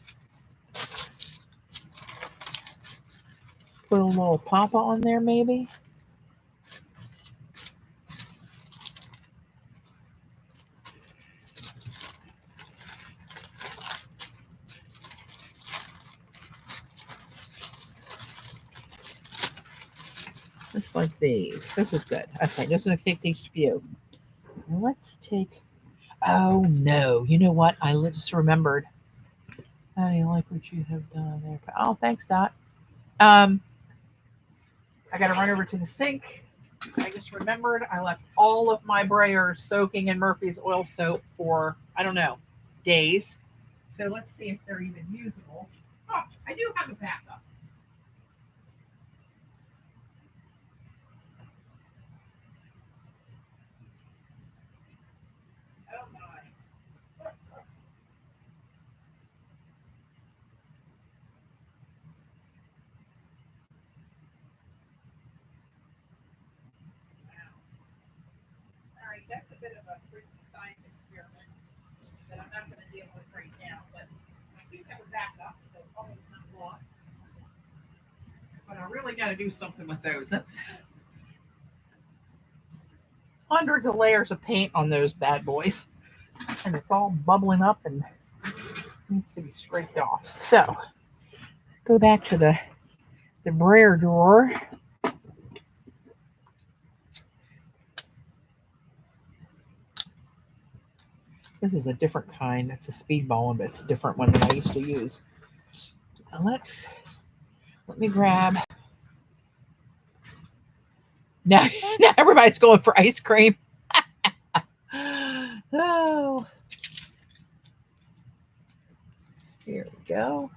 Put a little papa on there maybe. Just like these. This is good. Okay, just going to take these few. Now let's take... Oh, no. You know what? I just remembered. I like what you have done there. Oh, thanks, Dot. I got to run over to the sink. I just remembered I left all of my brayers soaking in Murphy's oil soap for, I don't know, days. So let's see if they're even usable. Oh, I do have a backup. Oh, my. All right, that's a bit of a freaky science experiment that I'm not going to deal with right now, but I do have a backup, so all is not lost. But I really got to do something with those. That's hundreds of layers of paint on those bad boys, and it's all bubbling up and needs to be scraped off. So go back to the brayer drawer. This is a different kind. It's a speedball, but it's a different one than I used to use. Now let me grab. Now everybody's going for ice cream. Oh, here we go.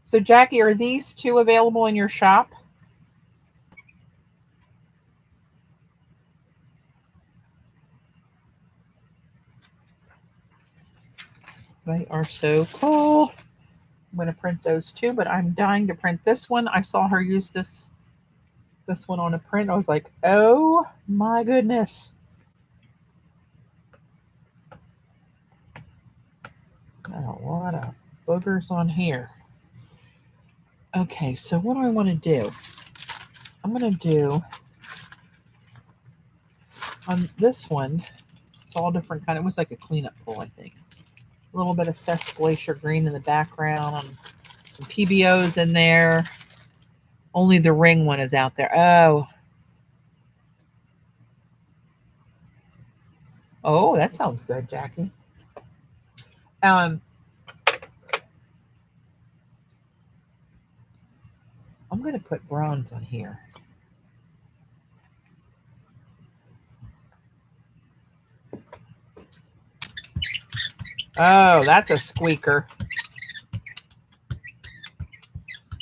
So, Jackie, are these two available in your shop? They are so cool. I'm going to print those too, but I'm dying to print this one. I saw her use this one on a print. I was like, oh my goodness. Got a lot of boogers on here. Okay, so what do I want to do? I'm going to do on this one, It's all different kind. It was like a cleanup bowl, I think. A little bit of Glacier green in the background. Some PBOs in there. Only the ring one is out there. Oh, that sounds good, Jackie. I'm going to put bronze on here. Oh, that's a squeaker.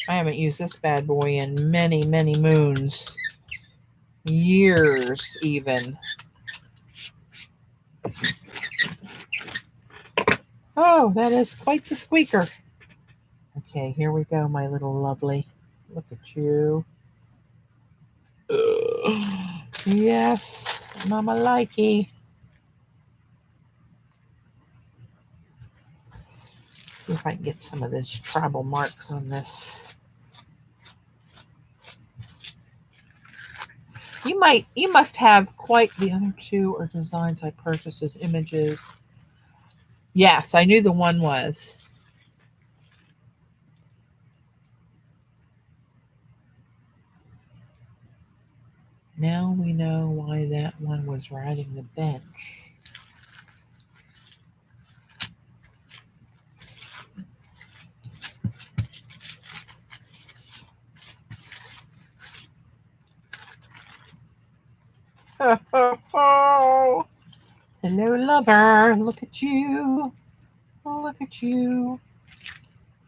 I haven't used this bad boy in many, many moons. Years, even. Oh, that is quite the squeaker. Okay, here we go, my little lovely. Look at you. Yes, Mama likey. See if I can get some of those tribal marks on this. You must have quite the other two or designs I purchased as images. Yes, I knew the one was. Now we know why that one was riding the bench. Oh, hello, lover. Look at you. Oh, look at you.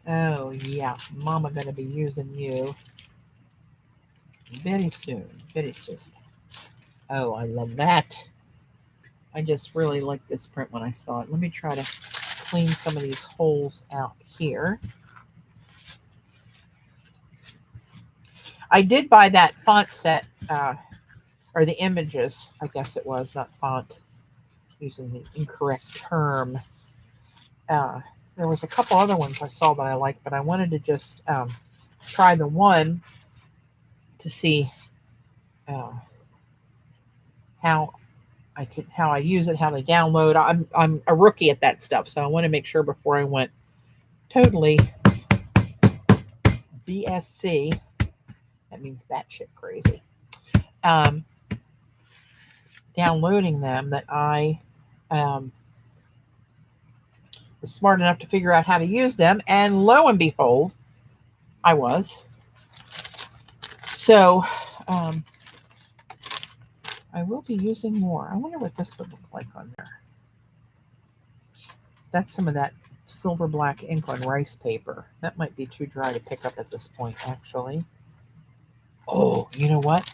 Oh, yeah. Mama gonna be using you very soon. Very soon. Oh, I love that. I just really liked this print when I saw it. Let me try to clean some of these holes out here. I did buy that font set, or the images, I guess it was, not font, using the incorrect term. There was a couple other ones I saw that I liked, but I wanted to just try the one to see how I use it, how they download. I'm a rookie at that stuff, so I want to make sure before I went totally BSC. That means batshit crazy. Downloading them, that I was smart enough to figure out how to use them, and lo and behold, I was. So I will be using more. I wonder what this would look like on there. That's some of that silver black ink on rice paper. That might be too dry to pick up at this point, actually. Oh, you know what?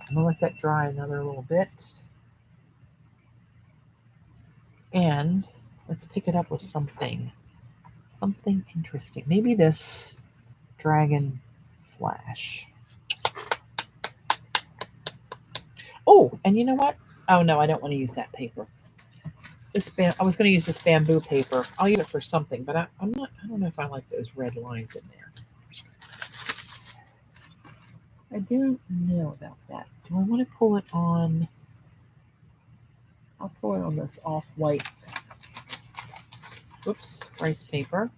I'm going to let that dry another little bit. And let's pick it up with something interesting. Maybe this Dragon Flash. Oh, and you know what? Oh, no, I don't want to use that paper. I was going to use this bamboo paper. I'll use it for something, but I don't know if I like those red lines in there. I don't know about that. Do I want to pull it on? I'll pull it on this off-white, rice paper.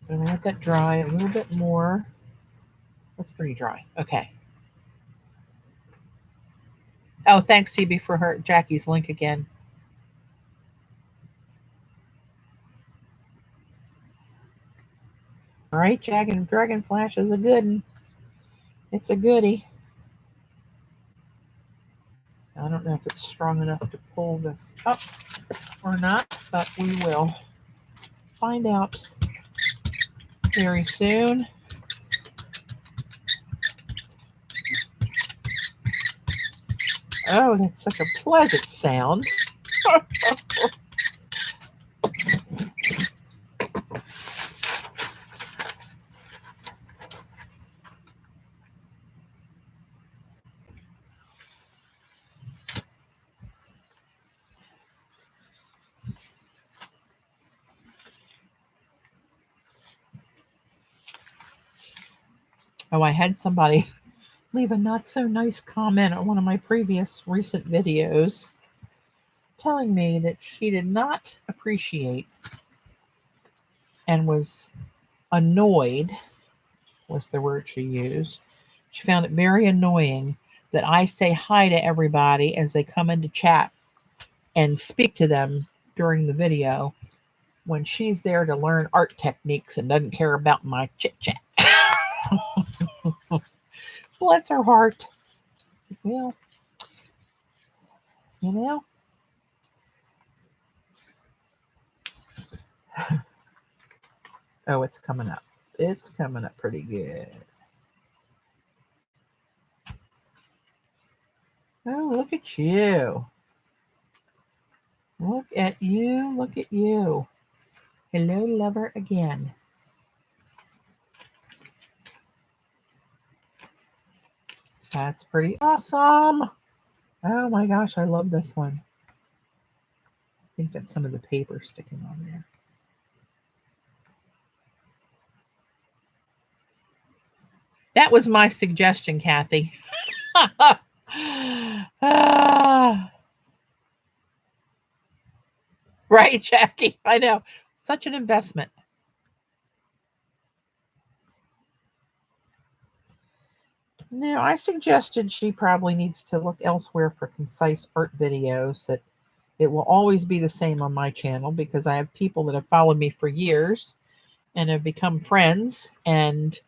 I'm going to let that dry a little bit more. That's pretty dry. Okay. Oh, thanks, CB, for Jackie's link again. All right, Dragon Flash is a good one. It's a goodie. I don't know if it's strong enough to pull this up or not, but we will find out very soon. Oh, that's such a pleasant sound. Oh, I had somebody leave a not so nice comment on one of my previous recent videos telling me that she did not appreciate and was annoyed, was the word she used. She found it very annoying that I say hi to everybody as they come into chat and speak to them during the video when she's there to learn art techniques and doesn't care about my chit chat. Bless her heart. Well, you know. Oh, it's coming up. It's coming up pretty good. Oh, look at you. Look at you. Look at you. Hello, lover, again. That's pretty awesome. Oh my gosh, I love this one. I think that's some of the paper sticking on there. That was my suggestion, Kathy. Right, Jackie? I know. Such an investment. No, I suggested she probably needs to look elsewhere for concise art videos. That it will always be the same on my channel because I have people that have followed me for years and have become friends, and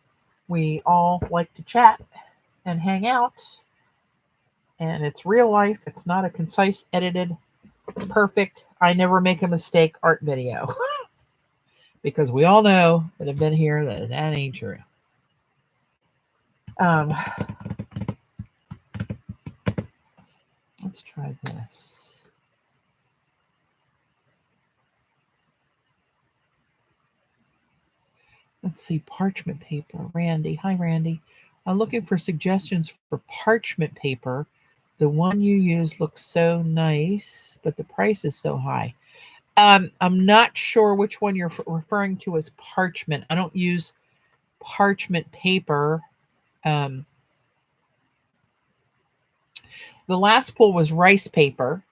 we all like to chat and hang out. And it's real life. It's not a concise, edited, perfect, I never make a mistake art video. Because we all know that have been here that ain't true. Let's try this. Let's see, parchment paper. Randy. Hi, Randy. I'm looking for suggestions for parchment paper. The one you use looks so nice, but the price is so high. I'm not sure which one you're referring to as parchment. I don't use parchment paper. The last pull was rice paper,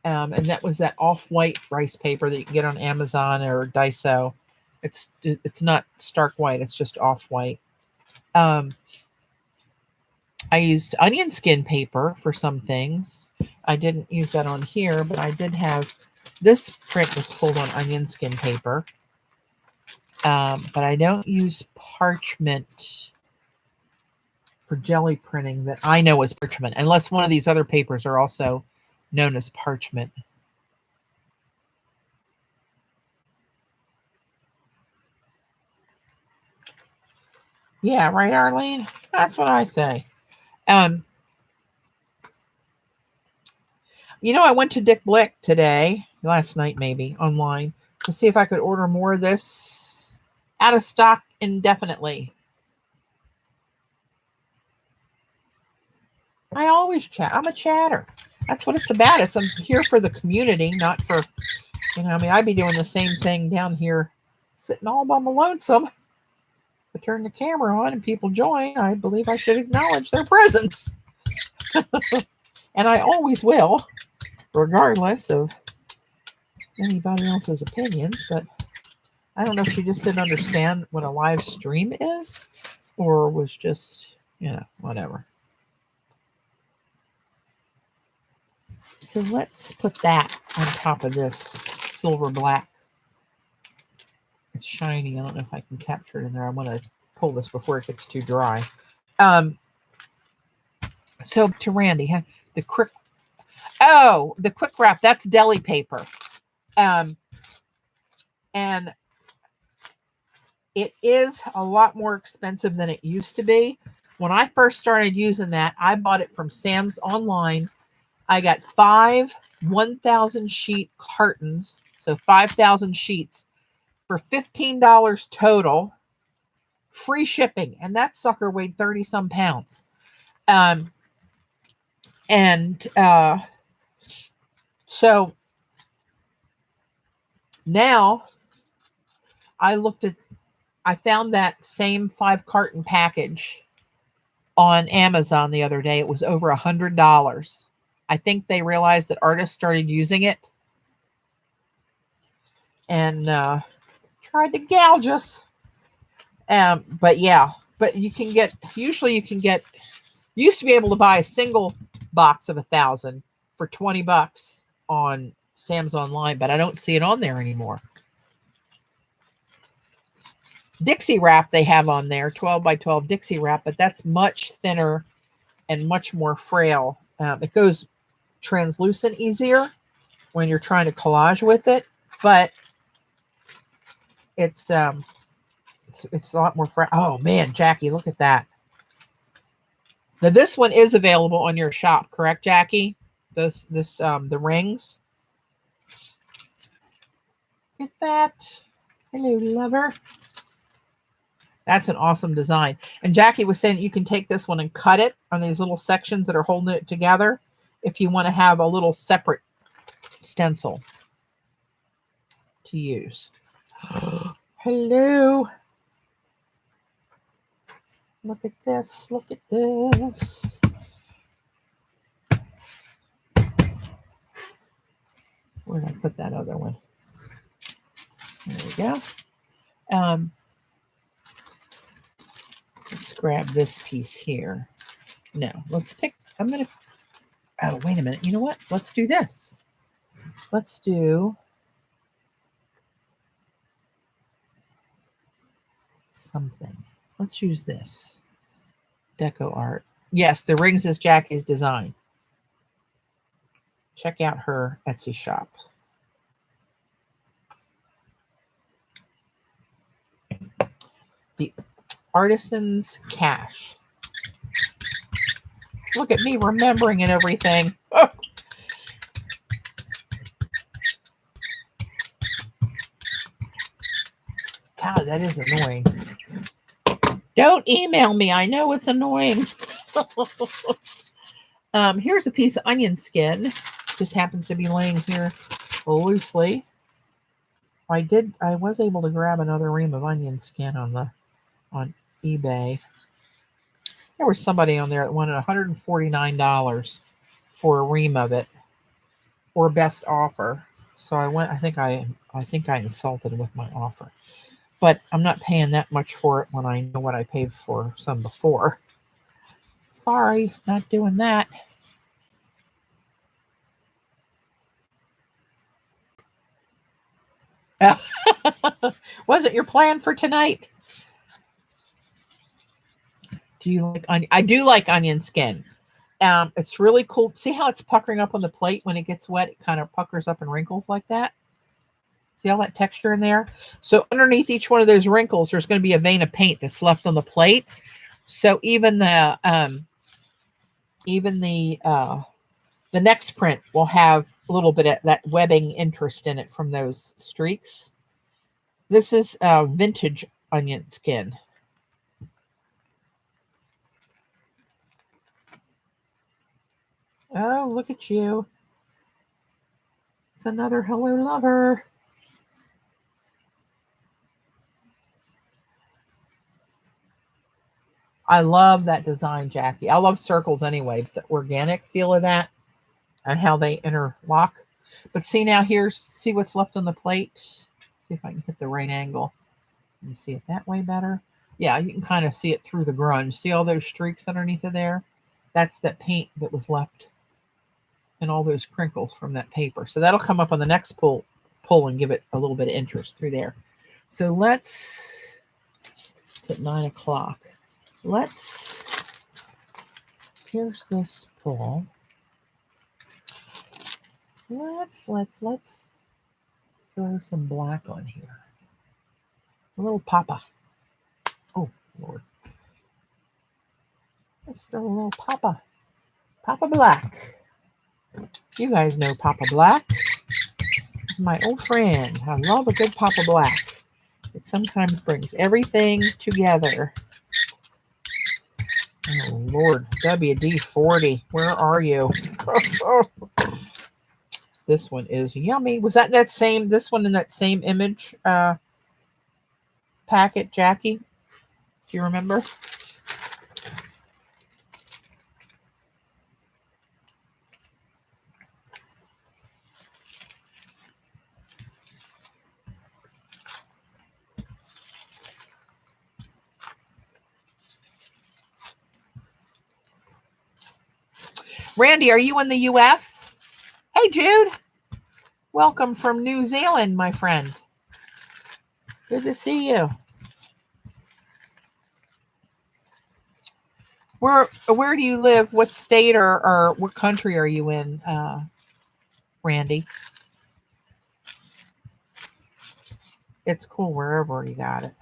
and that was that off-white rice paper that you can get on Amazon or Dyso. It's not stark white, it's just off-white. I used onion skin paper for some things. I didn't use that on here, but I did have, this print was pulled on onion skin paper. But I don't use parchment for jelly printing that I know is parchment, unless one of these other papers are also known as parchment. Yeah, right, Arlene? That's what I say. You know, I went to Dick Blick today, last night maybe, online, to see if I could order more of this. Out of stock indefinitely. I always chat. I'm a chatter. That's what it's about. I'm here for the community, not for, you know, I mean, I'd be doing the same thing down here, sitting all by my lonesome. I turn the camera on and people join. I believe I should acknowledge their presence. And I always will, regardless of anybody else's opinions. But I don't know if she just didn't understand what a live stream is, or was just, you know, whatever. So let's put that on top of this silver black. It's shiny. I don't know if I can capture it in there. I want to pull this before it gets too dry. So to Randy, the quick wrap, that's deli paper. And it is a lot more expensive than it used to be. When I first started using that, I bought it from Sam's online. I got 5 1,000 sheet cartons, so 5,000 sheets for $15 total, free shipping, and that sucker weighed 30 some pounds. So now I found that same 5 carton package on Amazon the other day. It was over $100. I think they realized that artists started using it and tried to gouge us. But yeah, but you can get, usually you can get, used to be able to buy a single box of 1,000 for $20 on Sam's Online, but I don't see it on there anymore. Dixie wrap they have on there, 12 by 12 Dixie wrap, but that's much thinner and much more frail. It goes translucent easier when you're trying to collage with it, but it's a lot more frail. Oh man, Jackie, look at that. Now this one is available on your shop, correct, Jackie? The rings. Look at that. Hello, lover. That's an awesome design. And Jackie was saying you can take this one and cut it on these little sections that are holding it together if you want to have a little separate stencil to use. Hello. Look at this. Look at this. Where did I put that other one? There we go. Let's grab this piece here. No, let's pick, I'm going to, oh, wait a minute. You know what? Let's do this. Let's do something. Let's use this. Deco art. Yes, the rings is Jackie's design. Check out her Etsy shop. The Artisan's Cash. Look at me remembering and everything. Oh. God, that is annoying. Don't email me. I know it's annoying. Here's a piece of onion skin. Just happens to be laying here loosely. I was able to grab another ream of onion skin on eBay. There was somebody on there that wanted $149 for a ream of it, or best offer. So I went. I think I insulted with my offer, but I'm not paying that much for it when I know what I paid for some before. Sorry, not doing that. Wasn't your plan for tonight? Do you like onion? I do like onion skin. It's really cool. See how it's puckering up on the plate when it gets wet? It kind of puckers up and wrinkles like that. See all that texture in there? So underneath each one of those wrinkles, there's going to be a vein of paint that's left on the plate. So even the next print will have a little bit of that webbing interest in it from those streaks. This is vintage onion skin. Oh, look at you. It's another hello lover. I love that design, Jackie. I love circles anyway. The organic feel of that and how they interlock. But see now here, see what's left on the plate? See if I can hit the right angle. Can you see it that way better? Yeah, you can kind of see it through the grunge. See all those streaks underneath of there? That's that paint that was left and all those crinkles from that paper. So that'll come up on the next pull and give it a little bit of interest through there. So it's at 9 o'clock. Here's this pull. Let's throw some black on here. A little Papa. Oh, Lord. Let's throw a little Papa. Papa Black. You guys know Papa Black. He's my old friend. I love a good Papa Black. It sometimes brings everything together. Oh, Lord. WD-40. Where are you? This one is yummy. Was that same, this one in that same image packet, Jackie? Do you remember? Randy, are you in the U.S.? Hey, Jude. Welcome from New Zealand, my friend. Good to see you. Where do you live? What state or what country are you in, Randy? It's cool wherever you got it.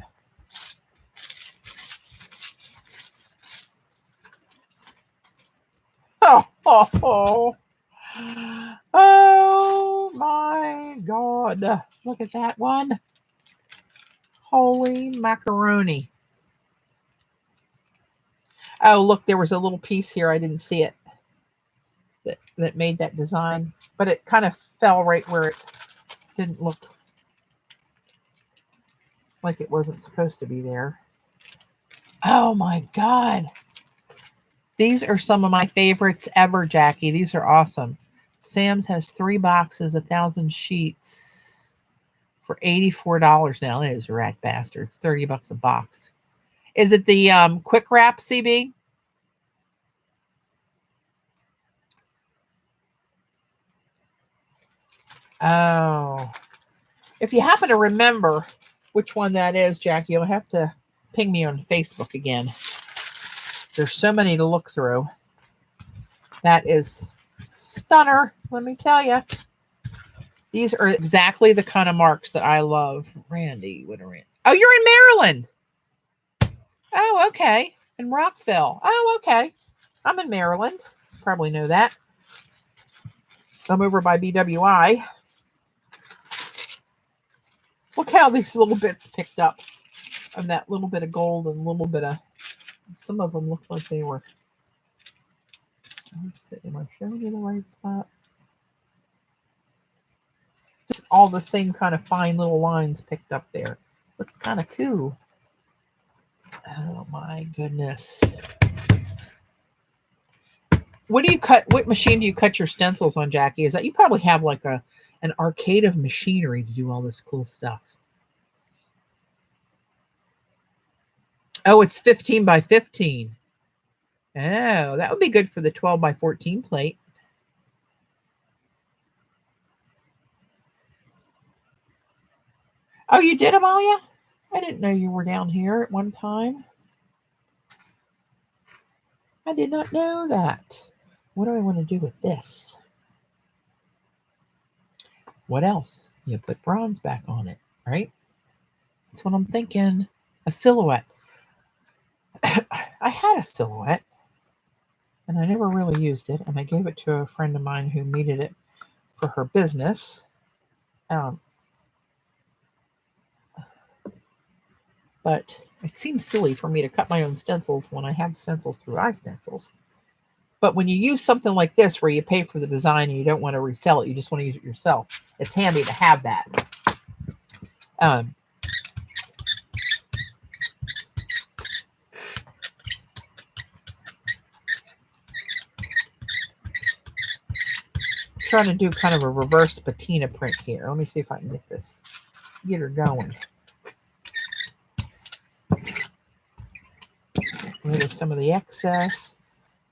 Oh my God. Look at that one. Holy macaroni. Oh, look, there was a little piece here. I didn't see it that made that design, but it kind of fell right where it didn't look like it wasn't supposed to be there. Oh my God. These are some of my favorites ever, Jackie. These are awesome. Sam's has 3 boxes, 1,000 sheets for $84 now. That is a rat bastard. It's $30 a box. Is it the quick wrap, CB? Oh. If you happen to remember which one that is, Jackie, you'll have to ping me on Facebook again. There's so many to look through. That is stunner, let me tell you. These are exactly the kind of marks that I love. Randy, what are Randy? Oh, you're in Maryland. Oh, okay. In Rockville. Oh, okay. I'm in Maryland. Probably know that. I'm over by BWI. Look how these little bits picked up of that little bit of gold and a little bit of, some of them look like they were. Let's see, am I showing you the right spot? Just all the same kind of fine little lines picked up there. Looks kind of cool. Oh my goodness. What do you cut? What machine do you cut your stencils on, Jackie? Is that you probably have like an arcade of machinery to do all this cool stuff? Oh, it's 15 by 15. Oh, that would be good for the 12 by 14 plate. Oh, you did, Amalia? I didn't know you were down here at one time. I did not know that. What do I want to do with this? What else? You put bronze back on it, right? That's what I'm thinking. A silhouette. I had a silhouette, and I never really used it, and I gave it to a friend of mine who needed it for her business. But it seems silly for me to cut my own stencils when I have stencils through iStencils. But when you use something like this where you pay for the design and you don't want to resell it, you just want to use it yourself, it's handy to have that. Trying to do kind of a reverse patina print here. Let me see if I can get her going. Rid of some of the excess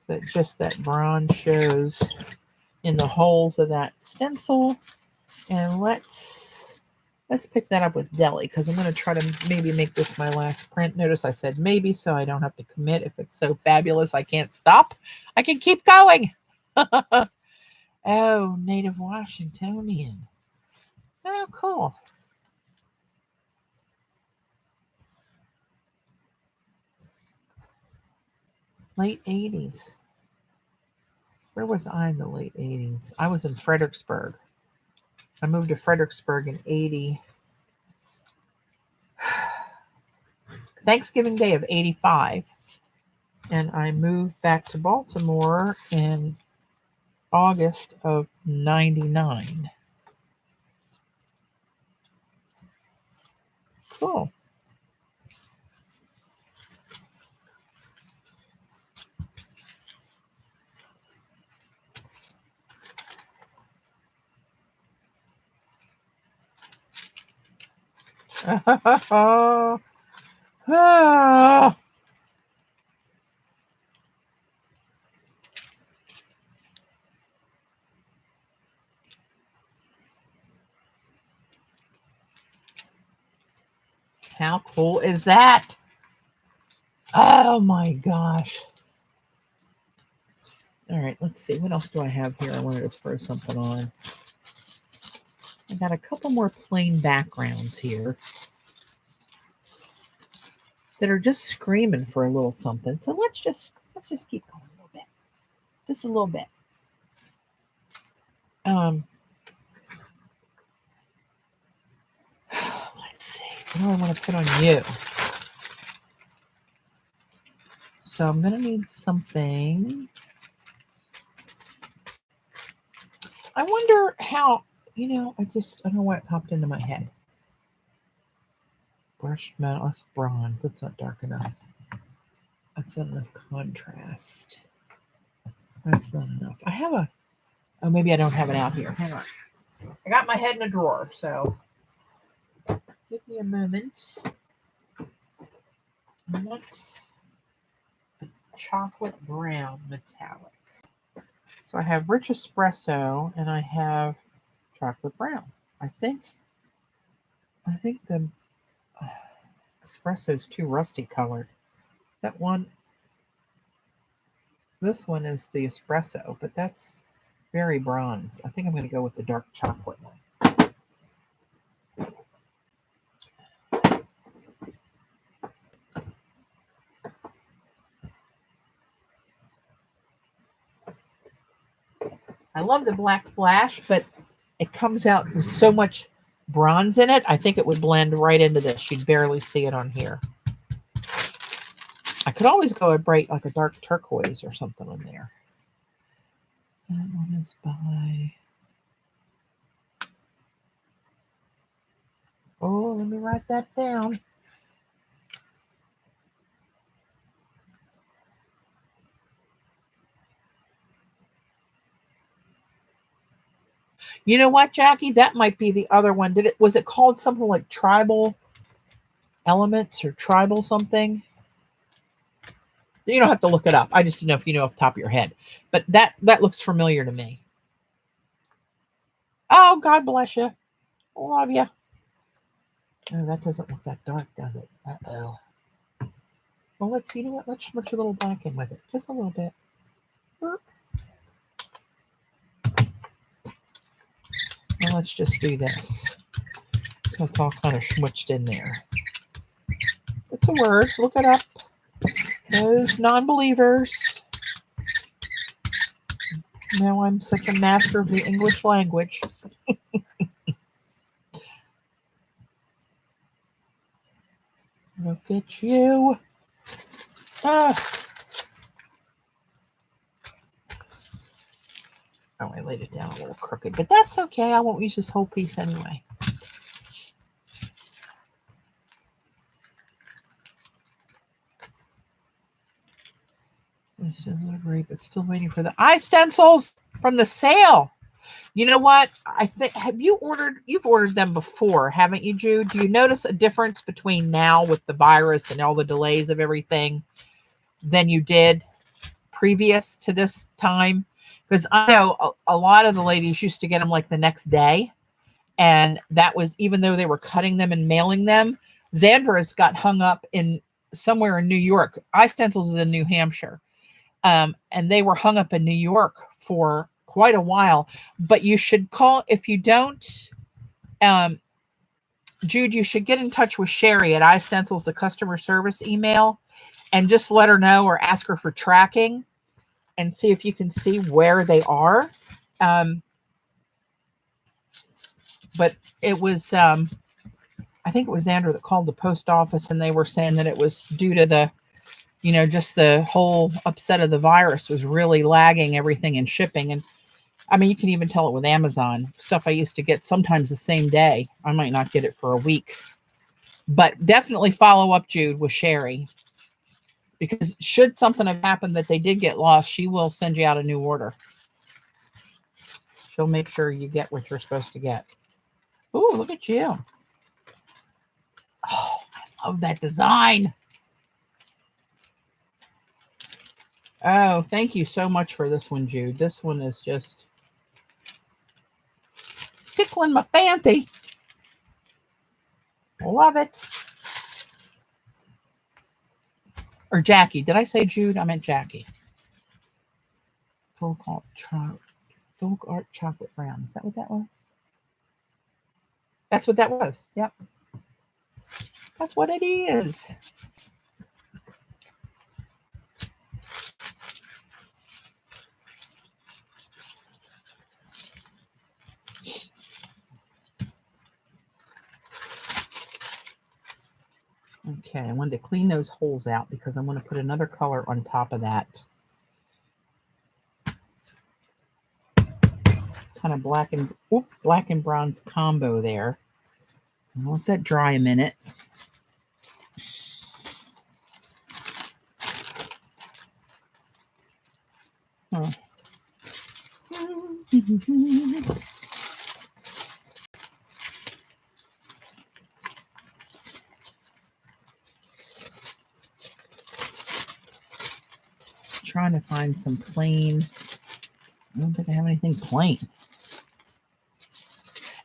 so that just that bronze shows in the holes of that stencil. And let's pick that up with Deli, because I'm going to try to maybe make this my last print. Notice I said maybe, so I don't have to commit. If it's so fabulous I can't stop, I can keep going. Oh, Native Washingtonian. Oh, cool. Late 80s. Where was I in the late 80s? I was in Fredericksburg. I moved to Fredericksburg in 80. Thanksgiving Day of 85. And I moved back to Baltimore in August of 99. Cool. How cool is that? Oh my gosh. All right, let's see. What else do I have here? I wanted to throw something on. I got a couple more plain backgrounds here that are just screaming for a little something. So let's just keep going a little bit. Just a little bit. Let's see. What do I want to put on you? So I'm going to need something. I wonder how, I don't know why it popped into my head. Brushed metal, that's bronze. That's not dark enough. That's not enough contrast. That's not enough. I have oh, maybe I don't have it out here. Hang on. I got my head in a drawer, so give me a moment. I want a chocolate brown metallic. So I have rich espresso and I have chocolate brown. I think the espresso is too rusty colored. That one, this one is the espresso, but that's very bronze. I think I'm going to go with the dark chocolate one. I love the black flash, but it comes out with so much bronze in it. I think it would blend right into this. You'd barely see it on here. I could always go a bright, like a dark turquoise or something in there. That one is by... Oh, let me write that down. You know what, Jackie? That might be the other one. Was it called something like Tribal Elements or Tribal something? You don't have to look it up. I just didn't know if you know off the top of your head. But that looks familiar to me. Oh, God bless you. Love you. Oh, that doesn't look that dark, does it? Uh-oh. Well, let's, you know what? Let's smudge a little black in with it. Just a little bit. And let's just do this. So it's all kind of smushed in there. It's a word. Look it up. Those non-believers. Now I'm such a master of the English language. Look at you. Ah. Oh, I laid it down a little crooked, but that's okay. I won't use this whole piece anyway. This isn't great, but still waiting for the eye stencils from the sale. You know what? I think, you've ordered them before, haven't you, Jude? Do you notice a difference between now with the virus and all the delays of everything than you did previous to this time? Because I know a lot of the ladies used to get them like the next day. And that was, even though they were cutting them and mailing them, Xandra's got hung up in somewhere in New York. Eye stencils is in New Hampshire. And they were hung up in New York for quite a while. But you should call, if you don't, Jude, you should get in touch with Sherry at iStencils, the customer service email, and just let her know or ask her for tracking and see if you can see where they are. But it was, I think it was Andrew that called the post office, and they were saying that it was due to the, just the whole upset of the virus was really lagging everything in shipping. And I mean, you can even tell it with Amazon. Stuff I used to get sometimes the same day. I might not get it for a week. But definitely follow up, Jude, with Sherry. Because should something have happened that they did get lost, she will send you out a new order. She'll make sure you get what you're supposed to get. Ooh, look at you. Oh, I love that design. Oh, thank you so much for this one, Jude. This one is just tickling my fancy. Love it. Or Jackie. Did I say Jude? I meant Jackie. Folk art chocolate brown. Is that what that was? That's what that was. Yep. That's what it is. Okay, I wanted to clean those holes out because I want to put another color on top of that. It's kind of black and bronze combo there. I'll let that dry a minute. Oh. Trying to find some plain. I don't think I have anything plain.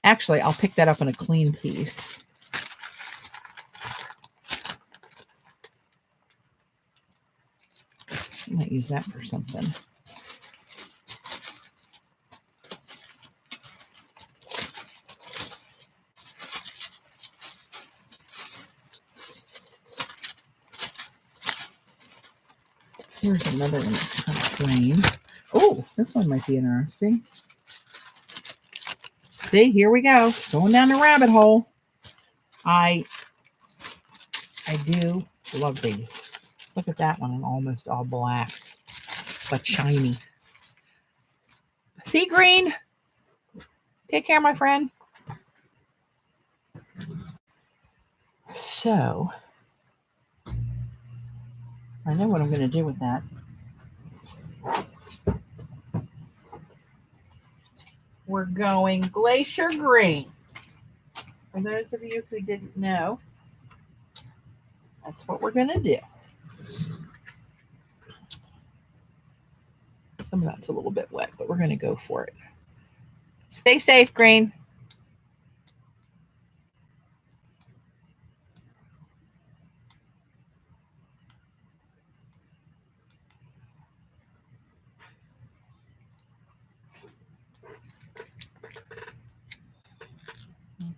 Actually, I'll pick that up in a clean piece. I might use that for something. Here's another one that's kind of plain. Oh, this one might be interesting. See, here we go. Going down the rabbit hole. I do love these. Look at that one, almost all black, but shiny. See, green? Take care, my friend. So, I know what I'm going to do with that. We're going glacier green. For those of you who didn't know, that's what we're going to do. Some of that's a little bit wet, but we're going to go for it. Stay safe, green.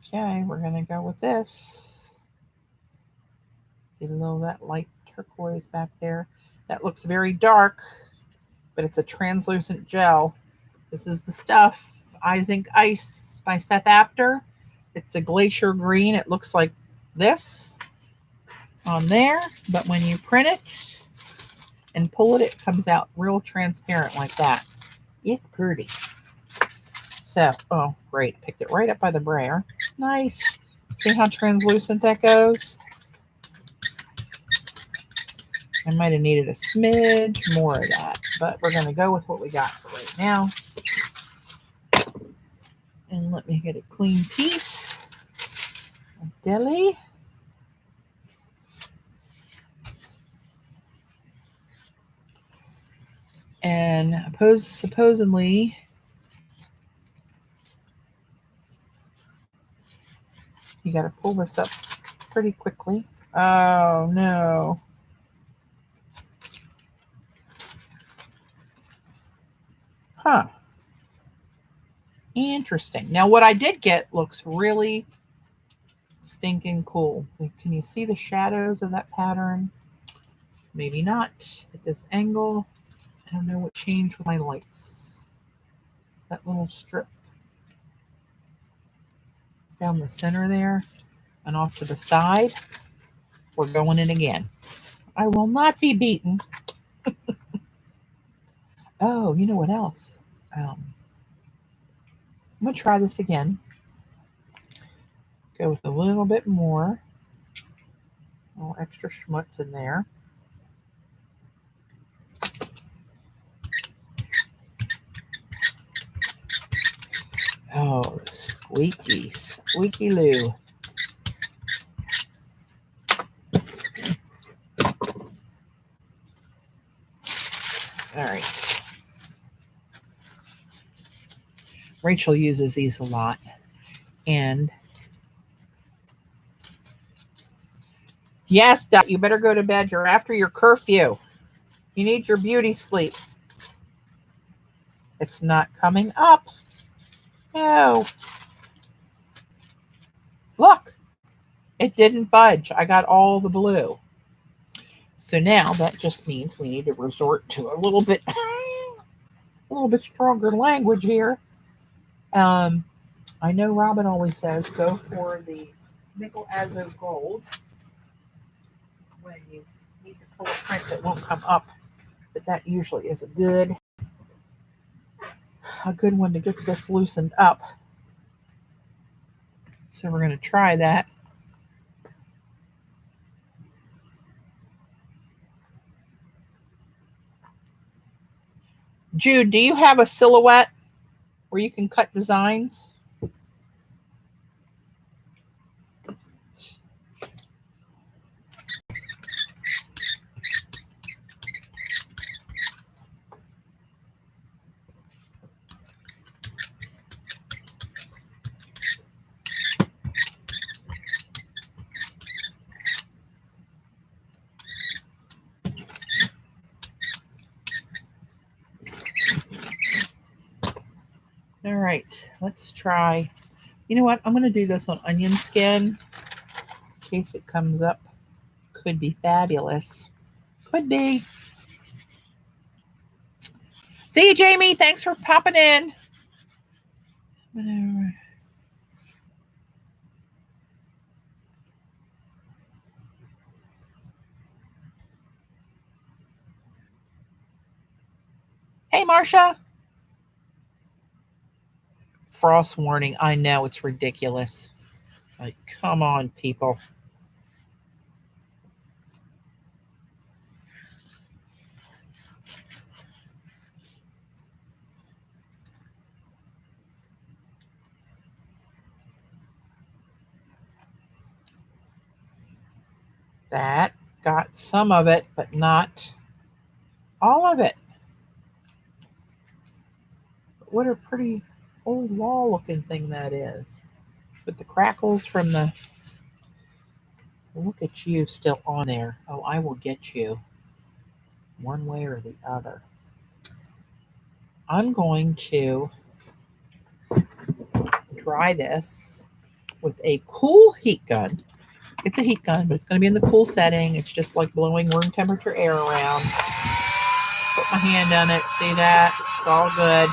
Okay, we're going to go with this. Get a little of that light turquoise back there. That looks very dark, but it's a translucent gel. This is the stuff. Eyes Ink Ice by Seth Apter. It's a glacier green. It looks like this on there, but when you print it and pull it, it comes out real transparent like that. It's pretty. So, oh, great. Picked it right up by the brayer. Nice. See how translucent that goes? I might have needed a smidge more of that, but we're going to go with what we got for right now. And let me get a clean piece of deli. And supposedly, you got to pull this up pretty quickly. Oh, no. Huh. Interesting. Now, what I did get looks really stinking cool. Can you see the shadows of that pattern? Maybe not at this angle. I don't know what changed with my lights. That little strip down the center there and off to the side. We're going in again. I will not be beaten. Oh, you know what else? I'm going to try this again. Go with a little bit more. A little extra schmutz in there. Oh, squeaky, squeaky loo. All right. Rachel uses these a lot. And Yes, Dot, you better go to bed. You're after your curfew. You need your beauty sleep. It's not coming up. No. Look, it didn't budge. I got all the blue. So now that just means we need to resort to a little bit stronger language here. I know Robin always says go for the nickel azo gold when you need to pull a print that won't come up, but that usually is a good one to get this loosened up. So we're going to try that. Jude, do you have a silhouette where you can cut designs? All right, let's try. You know what? I'm going to do this on onion skin in case it comes up. Could be fabulous. Could be. See you, Jamie. Thanks for popping in. Whatever. Hey, Marcia. Frost warning. I know, it's ridiculous. Like, come on, people. That got some of it, but not all of it. What a pretty old wall looking thing that is. With the crackles from the... Look at you still on there. Oh, I will get you one way or the other. I'm going to dry this with a cool heat gun. It's a heat gun, but it's going to be in the cool setting. It's just like blowing room temperature air around. Put my hand on it. See that? It's all good.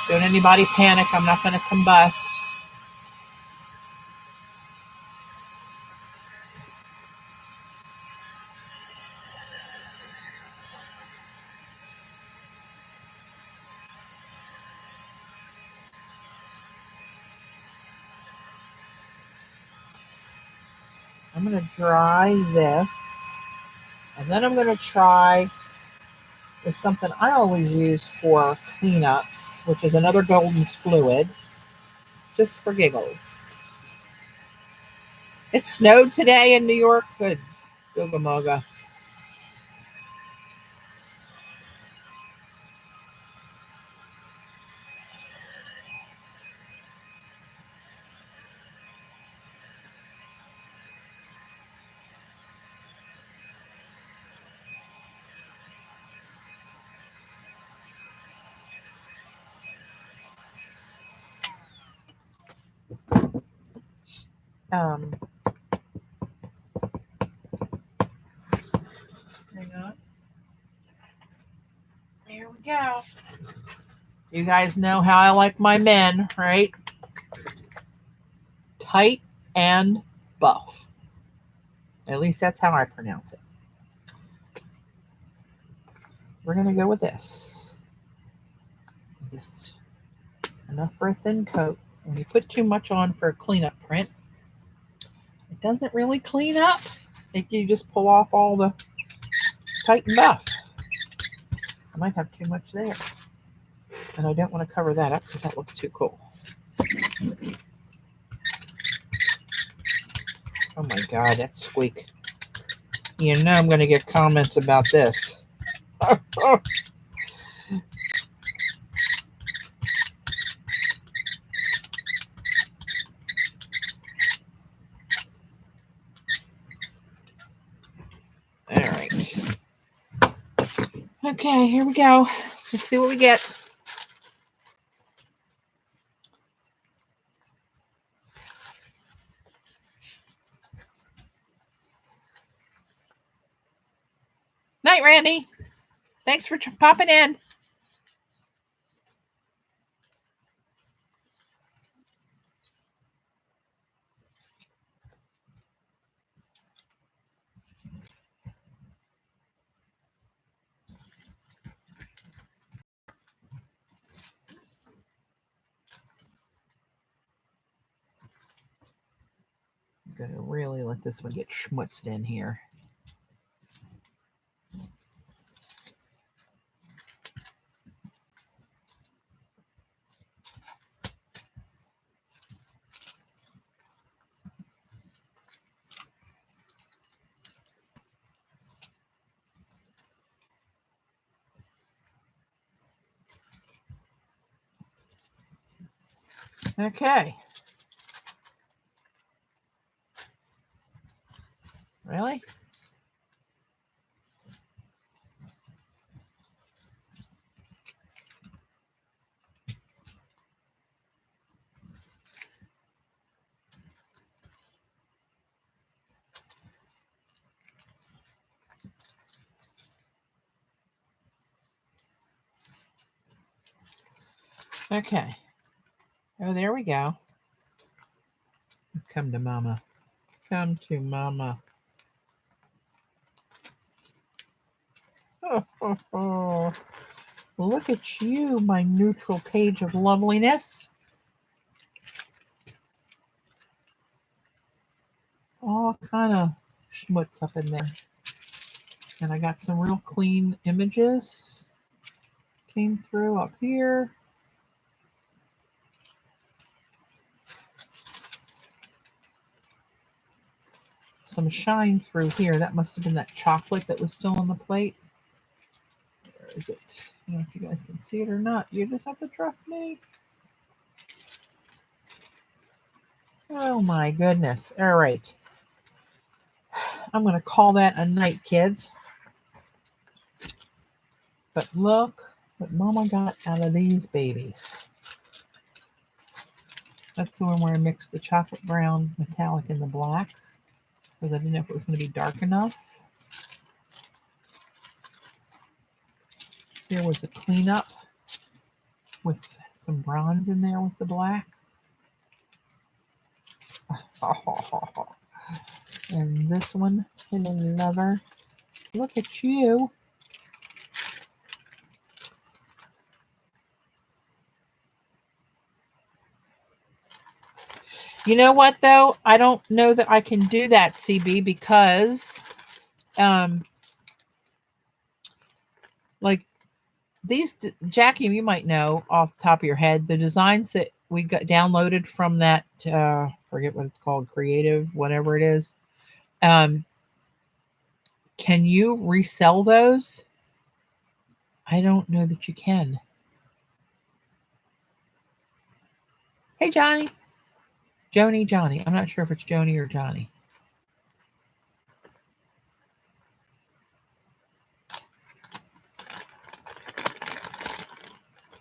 Don't anybody panic. I'm not going to combust. I'm going to dry this. And then I'm going to try with something I always use for cleanups, which is another Golden's fluid, just for giggles. It snowed today in New York. Good. Googa moga. Hang on. There we go. You guys know how I like my men, right? Tight and buff. At least that's how I pronounce it. We're going to go with this. Just enough for a thin coat. When you put too much on for a cleanup print, it doesn't really clean up. You just pull off all the tight and buff. I might have too much there. And I don't want to cover that up because that looks too cool. Oh my God, that squeak. You know I'm going to get comments about this. Okay, here we go. Let's see what we get. Night, Randy. Thanks for popping in. I'm going to really let this one get schmutzed in here. Okay. Really? Okay. Oh, there we go. Come to mama. Come to mama. Oh. Look at you, my neutral page of loveliness. All kind of schmutz up in there. And I got some real clean images. Came through up here. Some shine through here. That must have been that chocolate that was still on the plate. Where is it? I don't know if you guys can see it or not. You just have to trust me. Oh my goodness. All right. I'm going to call that a night, kids. But look what Mama got out of these babies. That's the one where I mixed the chocolate brown metallic and the black because I didn't know if it was going to be dark enough. Here was a cleanup with some bronze in there with the black. And this one, hello lover. Look at you. You know what though? I don't know that I can do that, CB, because like these, Jackie, you might know off the top of your head, the designs that we got downloaded from that, forget what it's called, creative, whatever it is. Can you resell those? I don't know that you can. Hey, Johnny. Johnny. I'm not sure if it's Joni or Johnny.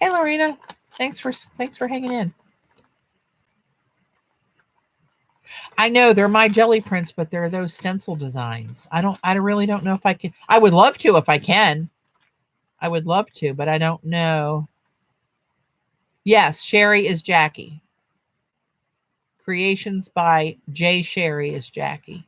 Hey, Lorena. Thanks for hanging in. I know they're my jelly prints, but they're those stencil designs. I really don't know if I can. I would love to if I can. I would love to, but I don't know. Yes, Sherry is Jackie. Creations by J. Sherry is Jackie.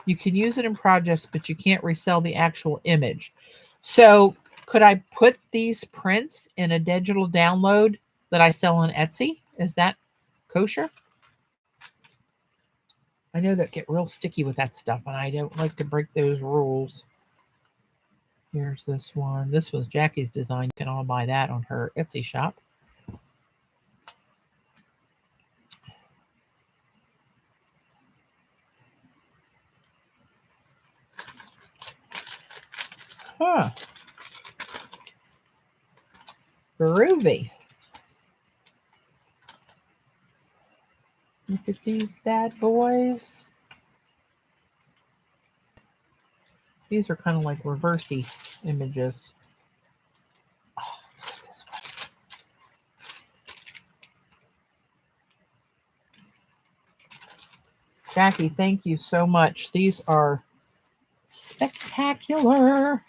You can use it in projects, but you can't resell the actual image. So could I put these prints in a digital download that I sell on Etsy? Is that kosher? I know that get real sticky with that stuff, and I don't like to break those rules. Here's this one. This was Jackie's design. You can all buy that on her Etsy shop. Huh. Groovy. Look at these bad boys. These are kind of like reversey images. Oh, look at this one. Jackie, thank you so much. These are spectacular.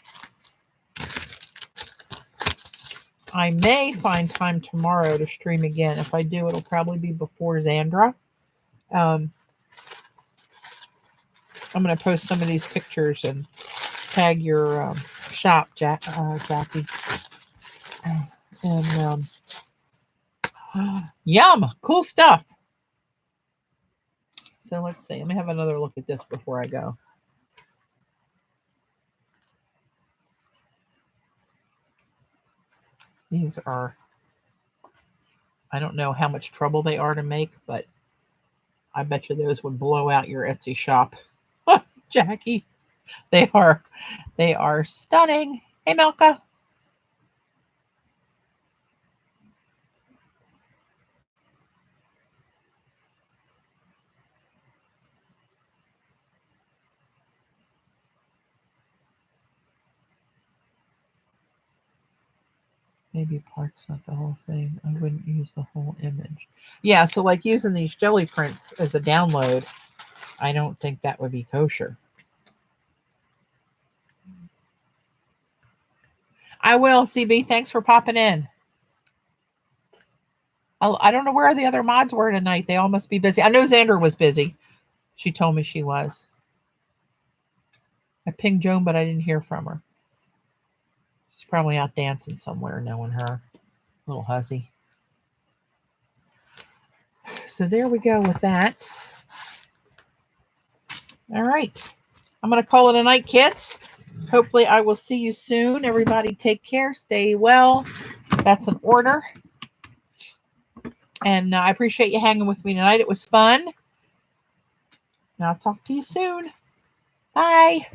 I may find time tomorrow to stream again. If I do, it'll probably be before Xandra. I'm going to post some of these pictures and tag your shop, Jackie. And yum, cool stuff. So let's see. Let me have another look at this before I go. These are, I don't know how much trouble they are to make, but I bet you those would blow out your Etsy shop. Jackie, they are stunning. Hey, Melka. Maybe part's not the whole thing. I wouldn't use the whole image. Yeah, so like using these jelly prints as a download, I don't think that would be kosher. I will, CB. Thanks for popping in. I don't know where the other mods were tonight. They all must be busy. I know Xandra was busy. She told me she was. I pinged Joan, but I didn't hear from her. She's probably out dancing somewhere, knowing her. Little hussy. So there we go with that. All right. I'm going to call it a night, kids. Hopefully I will see you soon. Everybody take care. Stay well. That's an order. And I appreciate you hanging with me tonight. It was fun. And I'll talk to you soon. Bye.